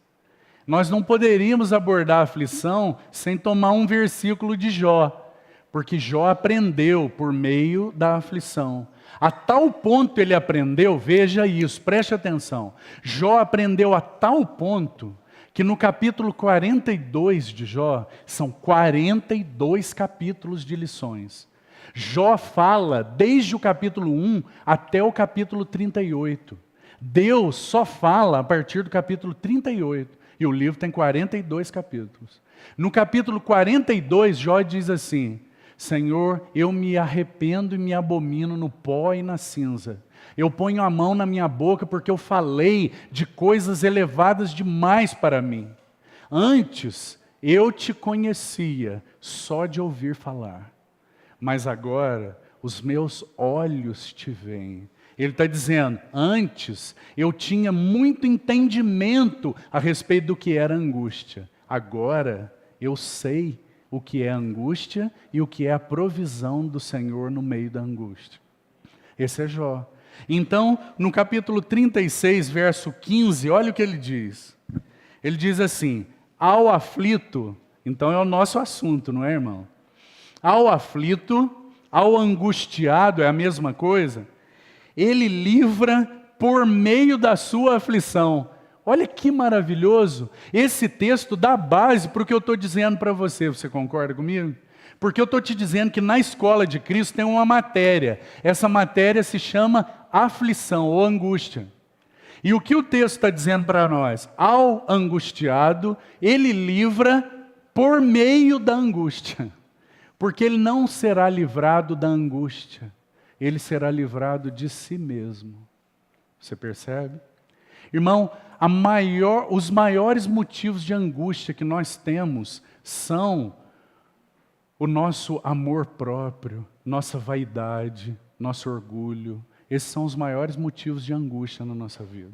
Nós não poderíamos abordar a aflição sem tomar um versículo de Jó, porque Jó aprendeu por meio da aflição. A tal ponto ele aprendeu, veja isso, preste atenção. Jó aprendeu a tal ponto que no capítulo 42 de Jó, são 42 capítulos de lições. Jó fala desde o capítulo 1 até o capítulo 38. Deus só fala a partir do capítulo 38. E o livro tem 42 capítulos. No capítulo 42, Jó diz assim: Senhor, eu me arrependo e me abomino no pó e na cinza. Eu ponho a mão na minha boca porque eu falei de coisas elevadas demais para mim. Antes eu te conhecia só de ouvir falar, mas agora os meus olhos te veem. Ele está dizendo, antes eu tinha muito entendimento a respeito do que era angústia. Agora eu sei o que é angústia e o que é a provisão do Senhor no meio da angústia. Esse é Jó. Então, no capítulo 36, verso 15, olha o que ele diz. Ele diz assim, ao aflito, então é o nosso assunto, não é, irmão? Ao aflito, ao angustiado, é a mesma coisa, ele livra por meio da sua aflição. Olha que maravilhoso, esse texto dá base para o que eu estou dizendo para você, você concorda comigo? Porque eu estou te dizendo que na escola de Cristo tem uma matéria, essa matéria se chama aflição ou angústia. E o que o texto está dizendo para nós? Ao angustiado, ele livra por meio da angústia, porque ele não será livrado da angústia, ele será livrado de si mesmo. Você percebe? Irmão, os maiores motivos de angústia que nós temos são o nosso amor próprio, nossa vaidade, nosso orgulho. Esses são os maiores motivos de angústia na nossa vida.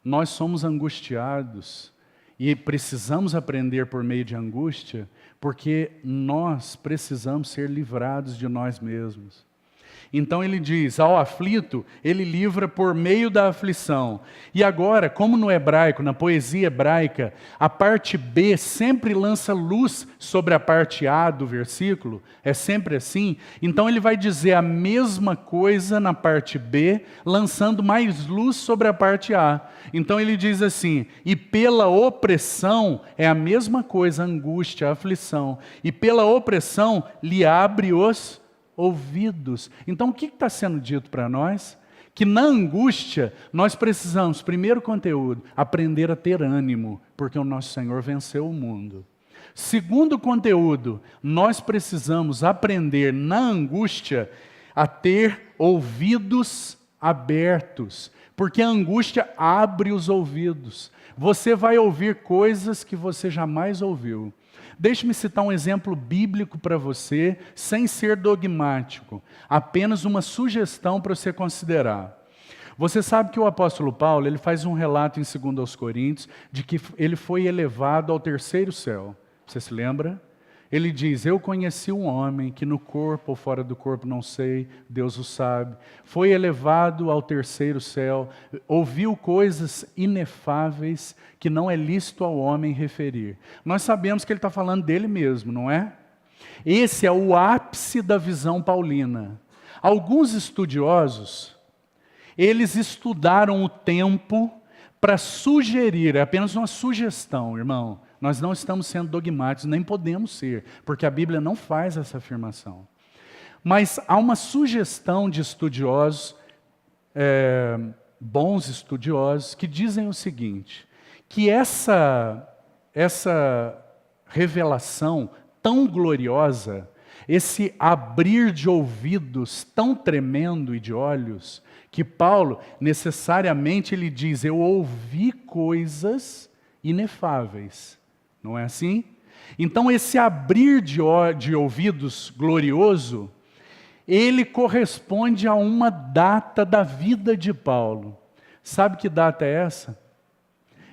Nós somos angustiados e precisamos aprender por meio de angústia, porque nós precisamos ser livrados de nós mesmos. Então ele diz, ao aflito, ele livra por meio da aflição. E agora, como no hebraico, na poesia hebraica, a parte B sempre lança luz sobre a parte A do versículo, é sempre assim, então ele vai dizer a mesma coisa na parte B, lançando mais luz sobre a parte A. Então ele diz assim, e pela opressão, é a mesma coisa, angústia, aflição, e pela opressão lhe abre os ouvidos. Então o que está sendo dito para nós? Que na angústia nós precisamos, primeiro conteúdo, aprender a ter ânimo, porque o nosso Senhor venceu o mundo. Segundo conteúdo, nós precisamos aprender na angústia a ter ouvidos abertos, porque a angústia abre os ouvidos. Você vai ouvir coisas que você jamais ouviu. Deixe-me citar um exemplo bíblico para você, sem ser dogmático, apenas uma sugestão para você considerar. Você sabe que o apóstolo Paulo, ele faz um relato em 2 Coríntios, de que ele foi elevado ao terceiro céu. Você se lembra? Ele diz, eu conheci um homem que no corpo ou fora do corpo, não sei, Deus o sabe, foi elevado ao terceiro céu, ouviu coisas inefáveis que não é lícito ao homem referir. Nós sabemos que ele está falando dele mesmo, não é? Esse é o ápice da visão paulina. Alguns estudiosos, eles estudaram o tempo para sugerir, é apenas uma sugestão, irmão. Nós não estamos sendo dogmáticos, nem podemos ser, porque a Bíblia não faz essa afirmação. Mas há uma sugestão de estudiosos, bons estudiosos, que dizem o seguinte, que essa revelação tão gloriosa, esse abrir de ouvidos tão tremendo e de olhos, que Paulo, necessariamente, ele diz, eu ouvi coisas inefáveis. Não é assim? Então esse abrir de ouvidos glorioso, ele corresponde a uma data da vida de Paulo. Sabe que data é essa?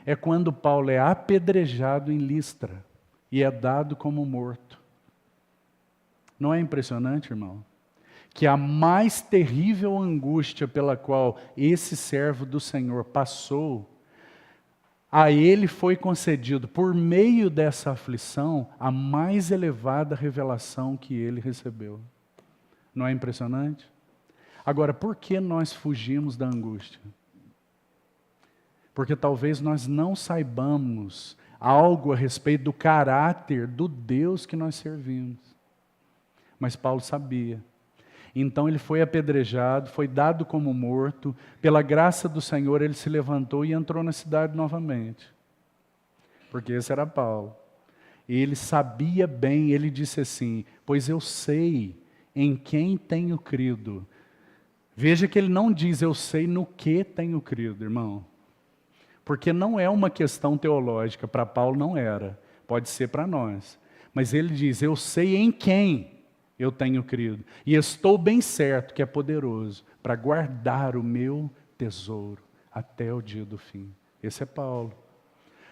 É quando Paulo é apedrejado em Listra e é dado como morto. Não é impressionante, irmão? Que a mais terrível angústia pela qual esse servo do Senhor passou, a ele foi concedido, por meio dessa aflição, a mais elevada revelação que ele recebeu. Não é impressionante? Agora, por que nós fugimos da angústia? Porque talvez nós não saibamos algo a respeito do caráter do Deus que nós servimos. Mas Paulo sabia. Então ele foi apedrejado, foi dado como morto. Pela graça do Senhor ele se levantou e entrou na cidade novamente. Porque esse era Paulo. E ele sabia bem, ele disse assim: pois eu sei em quem tenho crido. Veja que ele não diz eu sei no que tenho crido, irmão. Porque não é uma questão teológica, para Paulo não era. Pode ser para nós. Mas ele diz, eu sei em quem eu tenho crido. E estou bem certo que é poderoso para guardar o meu tesouro até o dia do fim. Esse é Paulo.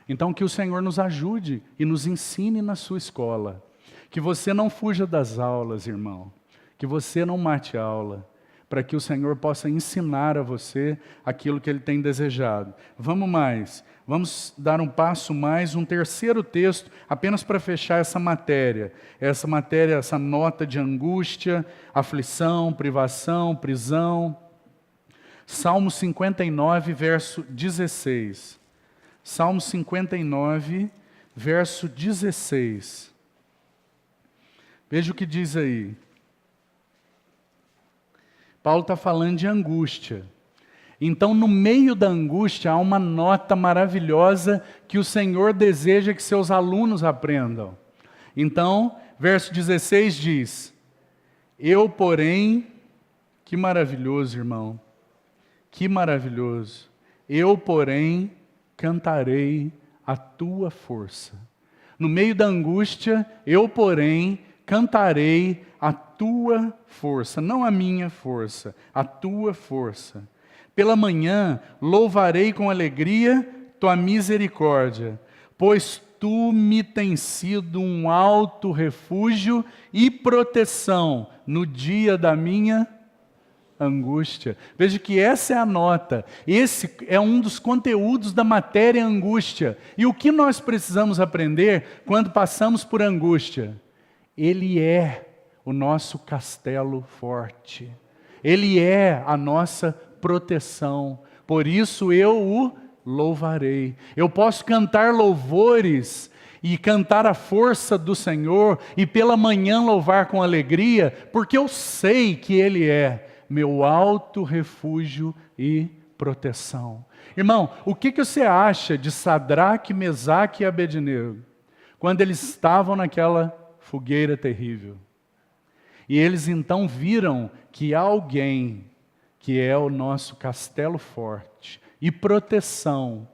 Então que o Senhor nos ajude e nos ensine na sua escola. Que você não fuja das aulas, irmão. Que você não mate a aula. Para que o Senhor possa ensinar a você aquilo que Ele tem desejado. Vamos mais. Vamos dar um passo mais, um terceiro texto, apenas para fechar essa matéria. Essa nota de angústia, aflição, privação, prisão. Salmo 59, verso 16. Salmo 59, verso 16. Veja o que diz aí. Paulo está falando de angústia. Então, no meio da angústia, há uma nota maravilhosa que o Senhor deseja que seus alunos aprendam. Então, verso 16 diz, eu, porém, que maravilhoso, irmão, que maravilhoso, eu, porém, cantarei a tua força. No meio da angústia, eu, porém, cantarei a tua força, não a minha força, a tua força. Pela manhã louvarei com alegria tua misericórdia, pois tu me tens sido um alto refúgio e proteção no dia da minha angústia. Veja que essa é a nota, esse é um dos conteúdos da matéria angústia. E o que nós precisamos aprender quando passamos por angústia? Ele é o nosso castelo forte. Ele é a nossa proteção. Por isso eu o louvarei. Eu posso cantar louvores e cantar a força do Senhor e pela manhã louvar com alegria, porque eu sei que Ele é meu alto refúgio e proteção. Irmão, o que você acha de Sadraque, Mesaque e Abednego, quando eles estavam naquela fogueira terrível? E eles então viram que há alguém que é o nosso castelo forte e proteção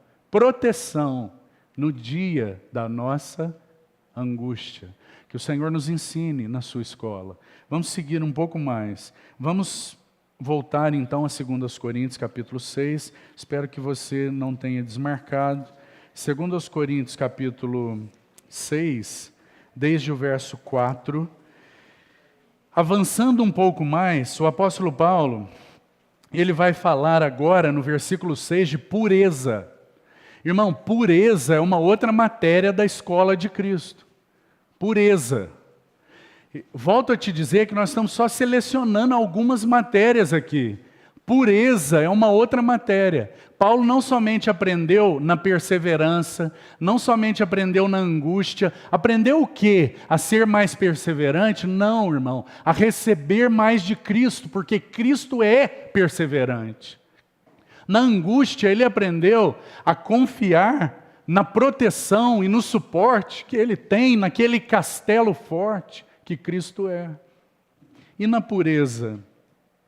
no dia da nossa angústia. Que o Senhor nos ensine na sua escola. Vamos seguir um pouco mais. Vamos voltar então a 2 Coríntios capítulo 6. Espero que você não tenha desmarcado. 2 Coríntios capítulo 6, desde o verso 4. Avançando um pouco mais, o apóstolo Paulo, ele vai falar agora no versículo 6 de pureza. Irmão, pureza é uma outra matéria da escola de Cristo. Pureza. Volto a te dizer que nós estamos só selecionando algumas matérias aqui. Pureza é uma outra matéria. Paulo não somente aprendeu na perseverança, não somente aprendeu na angústia, aprendeu o quê? A ser mais perseverante? Não, irmão. A receber mais de Cristo, porque Cristo é perseverante. Na angústia, ele aprendeu a confiar na proteção e no suporte que ele tem naquele castelo forte que Cristo é. E na pureza?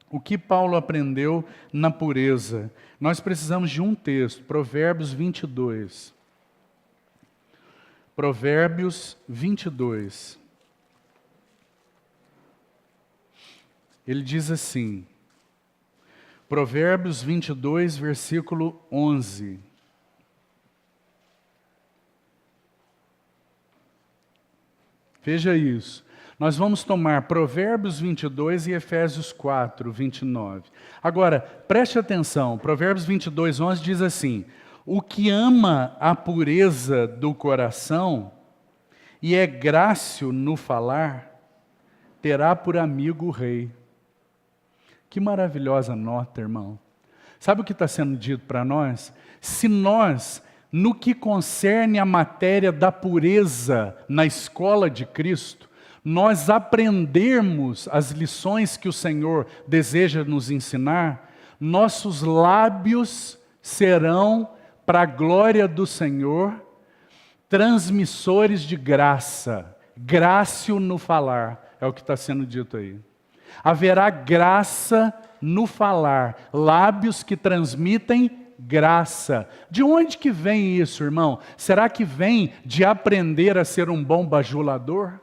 O que Paulo aprendeu na pureza? Nós precisamos de um texto, Provérbios 22. Provérbios 22. Ele diz assim, Provérbios 22, versículo 11. Veja isso. Nós vamos tomar Provérbios 22 e Efésios 4, 29. Agora, preste atenção, Provérbios 22, 11 diz assim, o que ama a pureza do coração e é grácil no falar, terá por amigo o rei. Que maravilhosa nota, irmão. Sabe o que está sendo dito para nós? Se nós, no que concerne a matéria da pureza na escola de Cristo, nós aprendermos as lições que o Senhor deseja nos ensinar, nossos lábios serão, para a glória do Senhor, transmissores de graça. Grácio no falar, é o que está sendo dito aí. Haverá graça no falar, lábios que transmitem graça. De onde que vem isso, irmão? Será que vem de aprender a ser um bom bajulador?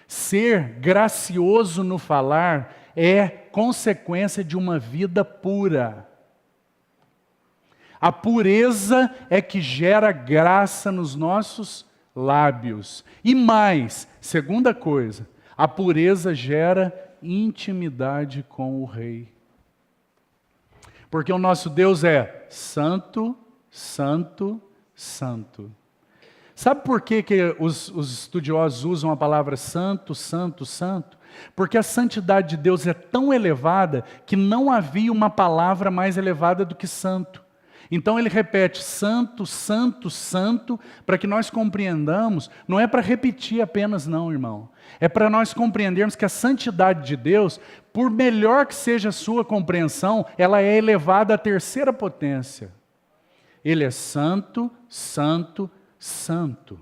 Ser gracioso no falar é consequência de uma vida pura. A pureza é que gera graça nos nossos lábios. E mais, segunda coisa, a pureza gera intimidade com o Rei. Porque o nosso Deus é santo, santo, santo. Sabe por que os estudiosos usam a palavra santo, santo, santo? Porque a santidade de Deus é tão elevada que não havia uma palavra mais elevada do que santo. Então ele repete santo, santo, santo, para que nós compreendamos, não é para repetir apenas não, irmão. É para nós compreendermos que a santidade de Deus, por melhor que seja a sua compreensão, ela é elevada à terceira potência. Ele é santo, santo, santo.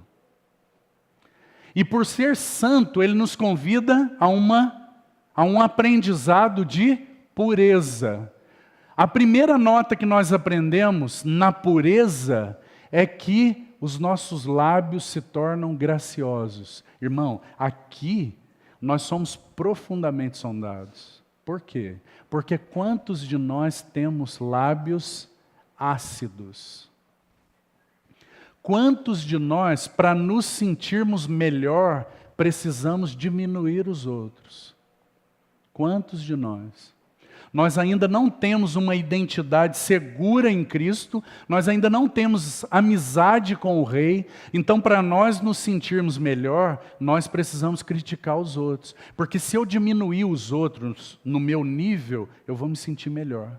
E por ser santo, ele nos convida a um aprendizado de pureza. A primeira nota que nós aprendemos na pureza é que os nossos lábios se tornam graciosos. Irmão, aqui nós somos profundamente sondados. Por quê? Porque quantos de nós temos lábios ácidos? Quantos de nós, para nos sentirmos melhor, precisamos diminuir os outros? Quantos de nós? Nós ainda não temos uma identidade segura em Cristo, nós ainda não temos amizade com o Rei, então para nós nos sentirmos melhor, nós precisamos criticar os outros. Porque se eu diminuir os outros no meu nível, eu vou me sentir melhor.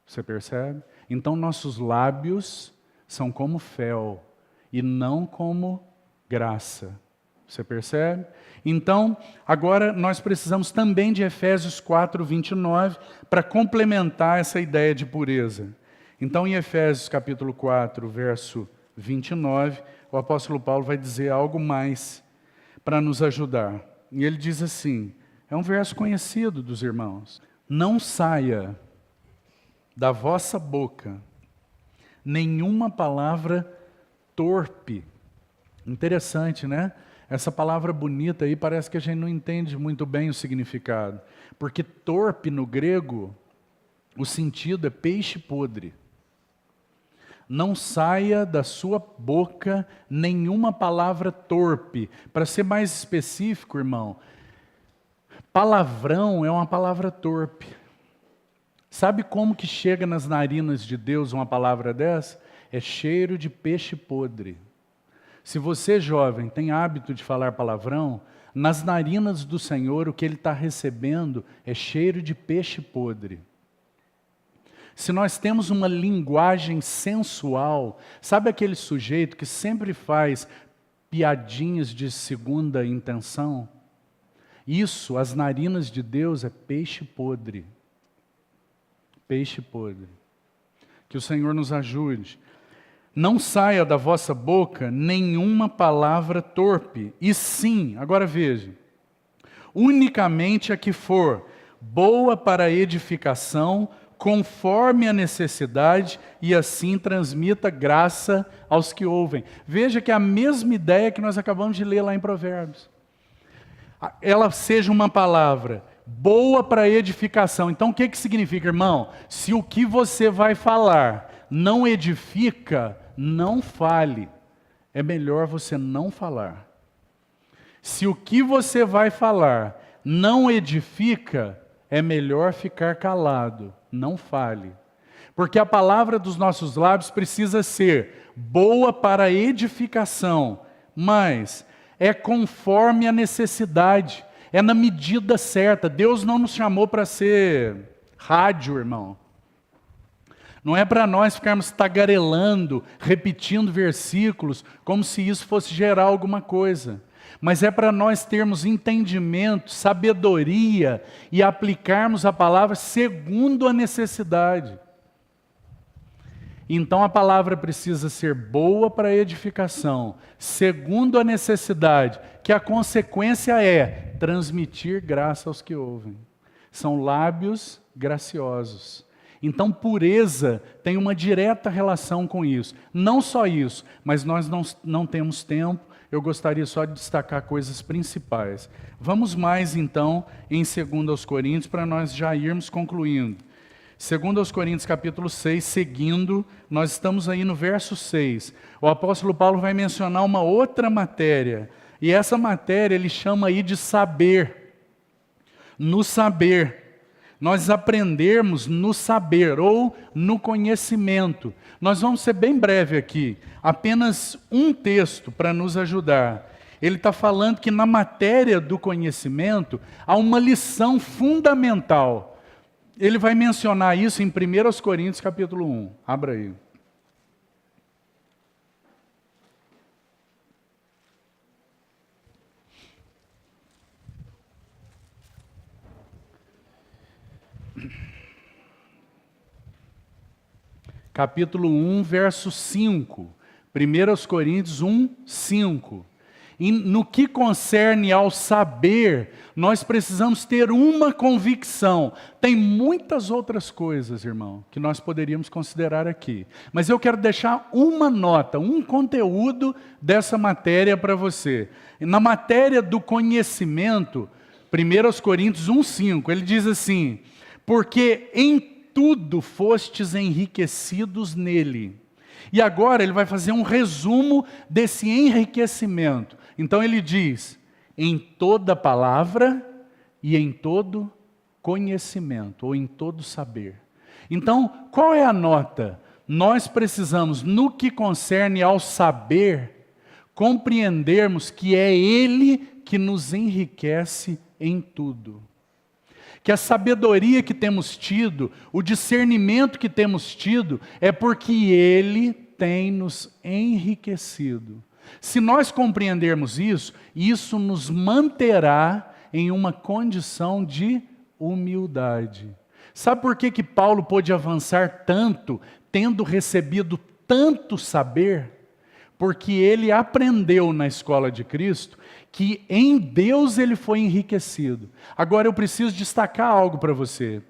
Você percebe? Então nossos lábios são como fel e não como graça. Você percebe? Então, agora nós precisamos também de Efésios 4, 29, para complementar essa ideia de pureza. Então, em Efésios capítulo 4, verso 29, o apóstolo Paulo vai dizer algo mais para nos ajudar. E ele diz assim, é um verso conhecido dos irmãos: não saia da vossa boca nenhuma palavra torpe. Interessante, né? Essa palavra bonita aí parece que a gente não entende muito bem o significado. Porque torpe no grego, o sentido é peixe podre. Não saia da sua boca nenhuma palavra torpe. Para ser mais específico, irmão, palavrão é uma palavra torpe. Sabe como que chega nas narinas de Deus uma palavra dessa? É cheiro de peixe podre. Se você, jovem, tem hábito de falar palavrão, nas narinas do Senhor o que Ele está recebendo é cheiro de peixe podre. Se nós temos uma linguagem sensual, sabe aquele sujeito que sempre faz piadinhas de segunda intenção? Isso, as narinas de Deus, é peixe podre. Peixe podre. Que o Senhor nos ajude. Não saia da vossa boca nenhuma palavra torpe, e sim, agora veja, unicamente a que for boa para a edificação, conforme a necessidade, e assim transmita graça aos que ouvem. Veja que é a mesma ideia que nós acabamos de ler lá em Provérbios. Ela seja uma palavra boa para a edificação. Então o que significa, irmão? Se o que você vai falar não edifica, não fale. É melhor você não falar. Se o que você vai falar não edifica, é melhor ficar calado. Não fale. Porque a palavra dos nossos lábios precisa ser boa para a edificação, mas é conforme a necessidade, é na medida certa. Deus não nos chamou para ser rádio, irmão. Não é para nós ficarmos tagarelando, repetindo versículos, como se isso fosse gerar alguma coisa. mas é para nós termos entendimento, sabedoria e aplicarmos a palavra segundo a necessidade. Então a palavra precisa ser boa para a edificação, segundo a necessidade, que a consequência é transmitir graça aos que ouvem. São lábios graciosos. Então pureza tem uma direta relação com isso. Não só isso, mas nós não temos tempo, eu gostaria só de destacar coisas principais. Vamos mais então em 2 Coríntios para nós já irmos concluindo. 2 Coríntios capítulo 6, seguindo, nós estamos aí no verso 6. O apóstolo Paulo vai mencionar uma outra matéria, e essa matéria ele chama aí de saber. No saber, nós aprendermos no saber ou no conhecimento. Nós vamos ser bem breve aqui, apenas um texto para nos ajudar. Ele está falando que na matéria do conhecimento há uma lição fundamental. Ele vai mencionar isso em 1 Coríntios capítulo 1. Abra aí. Capítulo 1, verso 5. 1 Coríntios 1, 5. E no que concerne ao saber, nós precisamos ter uma convicção. Tem muitas outras coisas, irmão, que nós poderíamos considerar aqui. Mas eu quero deixar uma nota, um conteúdo dessa matéria para você. Na matéria do conhecimento, 1 Coríntios 1, 5, ele diz assim: porque em tudo fostes enriquecidos nele. E agora ele vai fazer um resumo desse enriquecimento. Então ele diz, em toda palavra e em todo conhecimento, ou em todo saber. Então, qual é a nota? Nós precisamos, no que concerne ao saber, compreendermos que é Ele que nos enriquece em tudo. Que a sabedoria que temos tido, o discernimento que temos tido, é porque Ele tem nos enriquecido. Se nós compreendermos isso, isso nos manterá em uma condição de humildade. Sabe por que Paulo pôde avançar tanto, tendo recebido tanto saber? Porque ele aprendeu na escola de Cristo que em Deus ele foi enriquecido. Agora eu preciso destacar algo para você.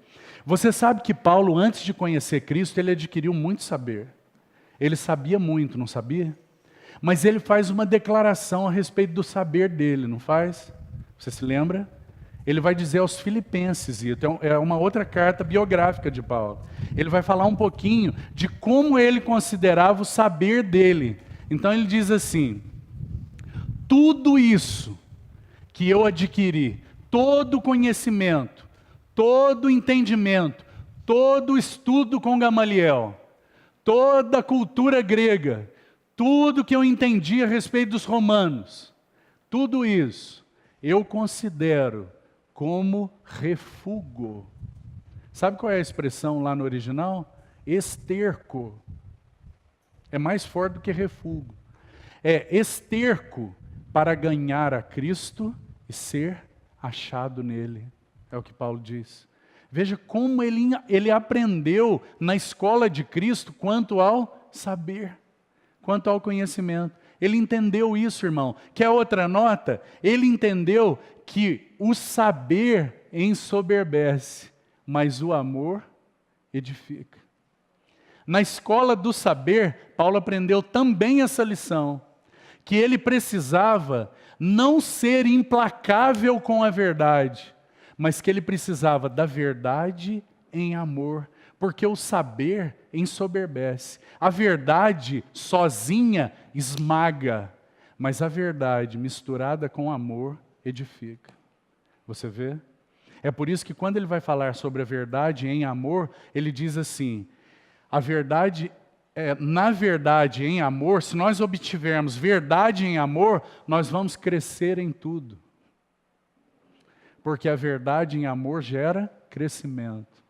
Você sabe que Paulo, antes de conhecer Cristo, ele adquiriu muito saber. Ele sabia muito, não sabia? Mas ele faz uma declaração a respeito do saber dele, não faz? Você se lembra? Ele vai dizer aos Filipenses, e então é uma outra carta biográfica de Paulo. Ele vai falar um pouquinho de como ele considerava o saber dele. Então ele diz assim: tudo isso que eu adquiri, todo conhecimento, todo entendimento, todo estudo com Gamaliel, toda a cultura grega, tudo que eu entendi a respeito dos romanos, tudo isso eu considero como refúgio. Sabe qual é a expressão lá no original? Esterco. É mais forte do que refúgio. É esterco para ganhar a Cristo e ser achado nele. É o que Paulo diz. Veja como ele aprendeu na escola de Cristo quanto ao saber, quanto ao conhecimento. Ele entendeu isso, irmão. Quer outra nota? Ele entendeu que o saber ensoberbece, mas o amor edifica. Na escola do saber, Paulo aprendeu também essa lição, que ele precisava não ser implacável com a verdade, mas que ele precisava da verdade em amor, porque o saber ensoberbece. A verdade sozinha esmaga, mas a verdade misturada com amor edifica. Você vê? É por isso que quando ele vai falar sobre a verdade em amor, ele diz assim: a verdade, na verdade em amor, se nós obtivermos verdade em amor, nós vamos crescer em tudo. Porque a verdade em amor gera crescimento.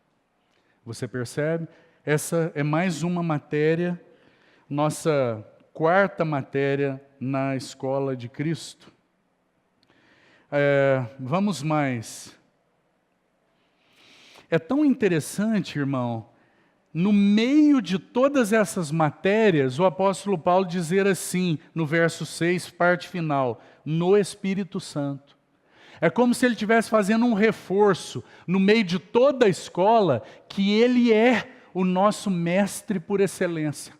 Você percebe? Essa é mais uma matéria, nossa quarta matéria na escola de Cristo. Vamos mais. É tão interessante, irmão, no meio de todas essas matérias, o apóstolo Paulo dizer assim, no verso 6, parte final, no Espírito Santo. É como se ele estivesse fazendo um reforço no meio de toda a escola, que ele é o nosso mestre por excelência.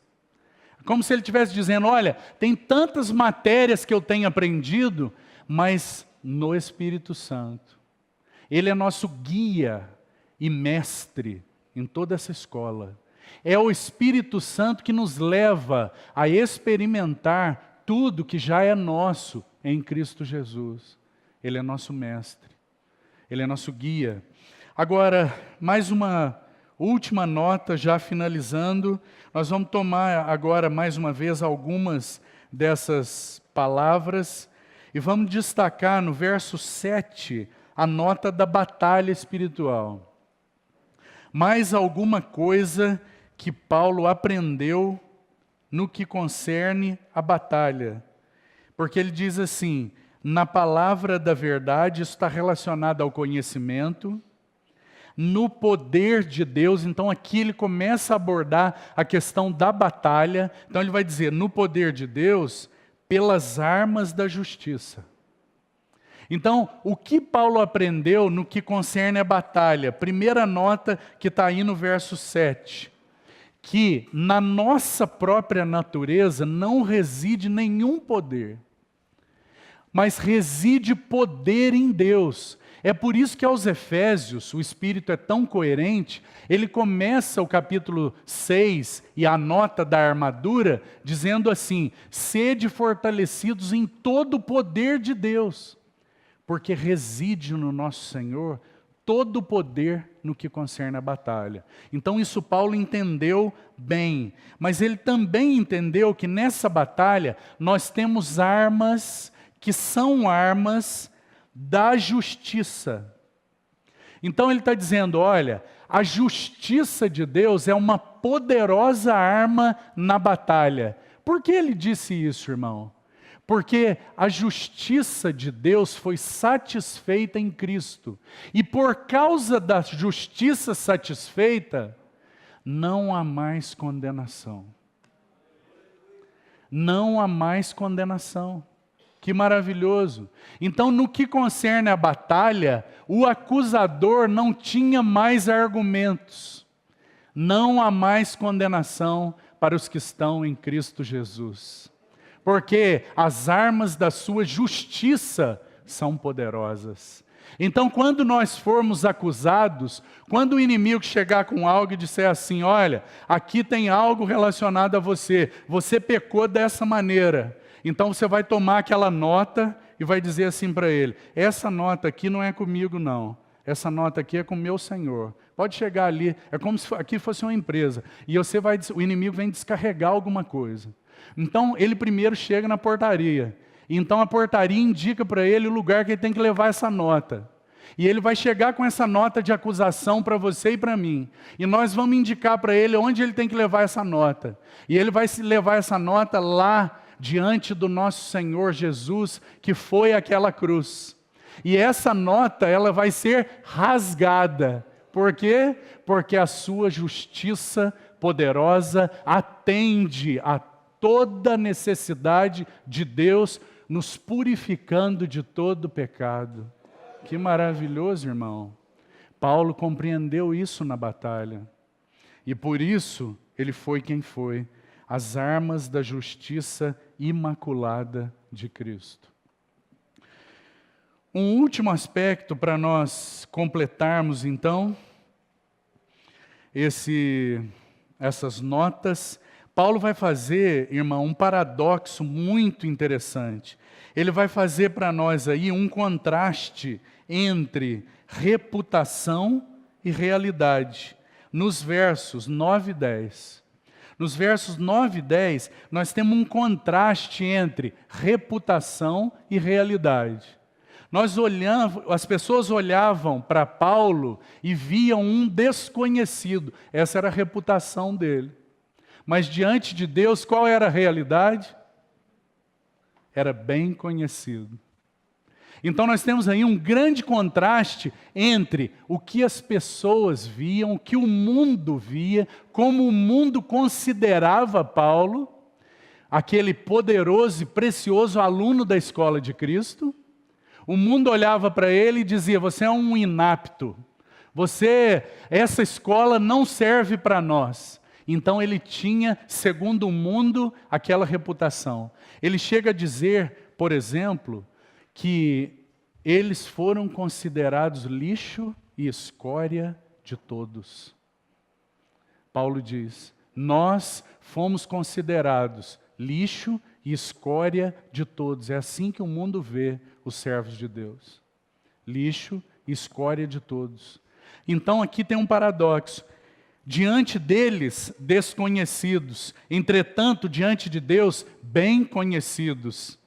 É como se ele estivesse dizendo, olha, tem tantas matérias que eu tenho aprendido, mas no Espírito Santo. Ele é nosso guia e mestre em toda essa escola. É o Espírito Santo que nos leva a experimentar tudo que já é nosso em Cristo Jesus. Ele é nosso mestre. Ele é nosso guia. Agora, mais uma última nota, já finalizando. Nós vamos tomar agora, mais uma vez, algumas dessas palavras e vamos destacar no verso 7 a nota da batalha espiritual. Mais alguma coisa que Paulo aprendeu no que concerne a batalha. Porque ele diz assim, na palavra da verdade, isso está relacionado ao conhecimento, no poder de Deus. Então aqui ele começa a abordar a questão da batalha. Então ele vai dizer, no poder de Deus, pelas armas da justiça. Então, o que Paulo aprendeu no que concerne a batalha? Primeira nota que está aí no verso 7. Que na nossa própria natureza não reside nenhum poder, mas reside poder em Deus. É por isso que aos Efésios, o Espírito é tão coerente, ele começa o capítulo 6 e a nota da armadura, dizendo assim, sede fortalecidos em todo o poder de Deus, porque reside no nosso Senhor todo o poder no que concerne a batalha. Então isso Paulo entendeu bem, mas ele também entendeu que nessa batalha nós temos armas que são armas da justiça. Então ele está dizendo, olha, a justiça de Deus é uma poderosa arma na batalha. Por que ele disse isso, irmão? Porque a justiça de Deus foi satisfeita em Cristo. E por causa da justiça satisfeita, não há mais condenação. Não há mais condenação. Que maravilhoso. Então, no que concerne a batalha, o acusador não tinha mais argumentos. Não há mais condenação para os que estão em Cristo Jesus. Porque as armas da sua justiça são poderosas. Então, quando nós formos acusados, quando o inimigo chegar com algo e disser assim, olha, aqui tem algo relacionado a você pecou dessa maneira. Então você vai tomar aquela nota e vai dizer assim para ele, essa nota aqui não é comigo não, essa nota aqui é com o meu Senhor. Pode chegar ali, é como se aqui fosse uma empresa, e o inimigo vem descarregar alguma coisa. Então ele primeiro chega na portaria, e então a portaria indica para ele o lugar que ele tem que levar essa nota. E ele vai chegar com essa nota de acusação para você e para mim. E nós vamos indicar para ele onde ele tem que levar essa nota. E ele vai levar essa nota lá, diante do nosso Senhor Jesus, que foi aquela cruz. E essa nota, ela vai ser rasgada. Por quê? Porque a sua justiça poderosa atende a toda necessidade de Deus, nos purificando de todo pecado. Que maravilhoso, irmão. Paulo compreendeu isso na batalha. E por isso, ele foi quem foi. As armas da justiça imaculada de Cristo. Um último aspecto para nós completarmos, então, essas notas. Paulo vai fazer, irmão, um paradoxo muito interessante. Ele vai fazer para nós aí um contraste entre reputação e realidade, nos versos 9 e 10. Nos versos 9 e 10, nós temos um contraste entre reputação e realidade. As pessoas olhavam para Paulo e viam um desconhecido. Essa era a reputação dele. Mas diante de Deus, qual era a realidade? Era bem conhecido. Então nós temos aí um grande contraste entre o que as pessoas viam, o que o mundo via, como o mundo considerava Paulo, aquele poderoso e precioso aluno da escola de Cristo. O mundo olhava para ele e dizia: você é um inapto, essa escola não serve para nós. Então ele tinha, segundo o mundo, aquela reputação. Ele chega a dizer, por exemplo, que eles foram considerados lixo e escória de todos. Paulo diz: nós fomos considerados lixo e escória de todos. É assim que o mundo vê os servos de Deus. Lixo e escória de todos. Então aqui tem um paradoxo. Diante deles, desconhecidos. Entretanto, diante de Deus, bem conhecidos.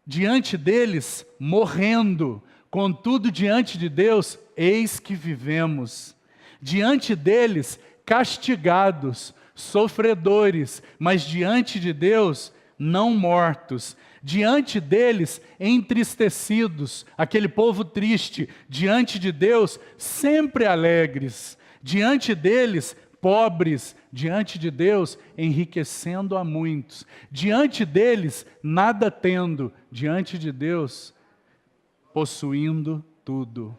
Diante deles, morrendo. Contudo, diante de Deus, eis que vivemos. Diante deles, castigados, sofredores, mas diante de Deus, não mortos. Diante deles, entristecidos, aquele povo triste. Diante de Deus, sempre alegres. Diante deles, pobres. Diante de Deus, enriquecendo a muitos. Diante deles, nada tendo. Diante de Deus, possuindo tudo.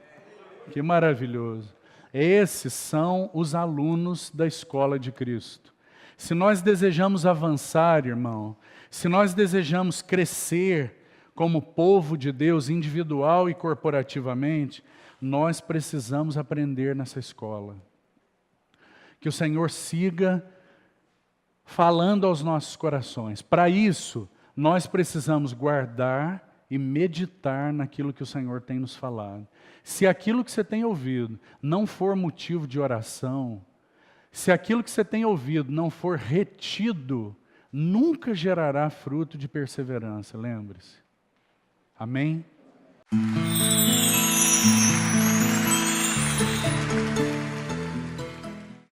Que maravilhoso. Esses são os alunos da escola de Cristo. Se nós desejamos avançar, irmão, se nós desejamos crescer como povo de Deus, individual e corporativamente, nós precisamos aprender nessa escola. Que o Senhor siga falando aos nossos corações. Para isso, nós precisamos guardar e meditar naquilo que o Senhor tem nos falado. Se aquilo que você tem ouvido não for motivo de oração, se aquilo que você tem ouvido não for retido, nunca gerará fruto de perseverança, lembre-se. Amém?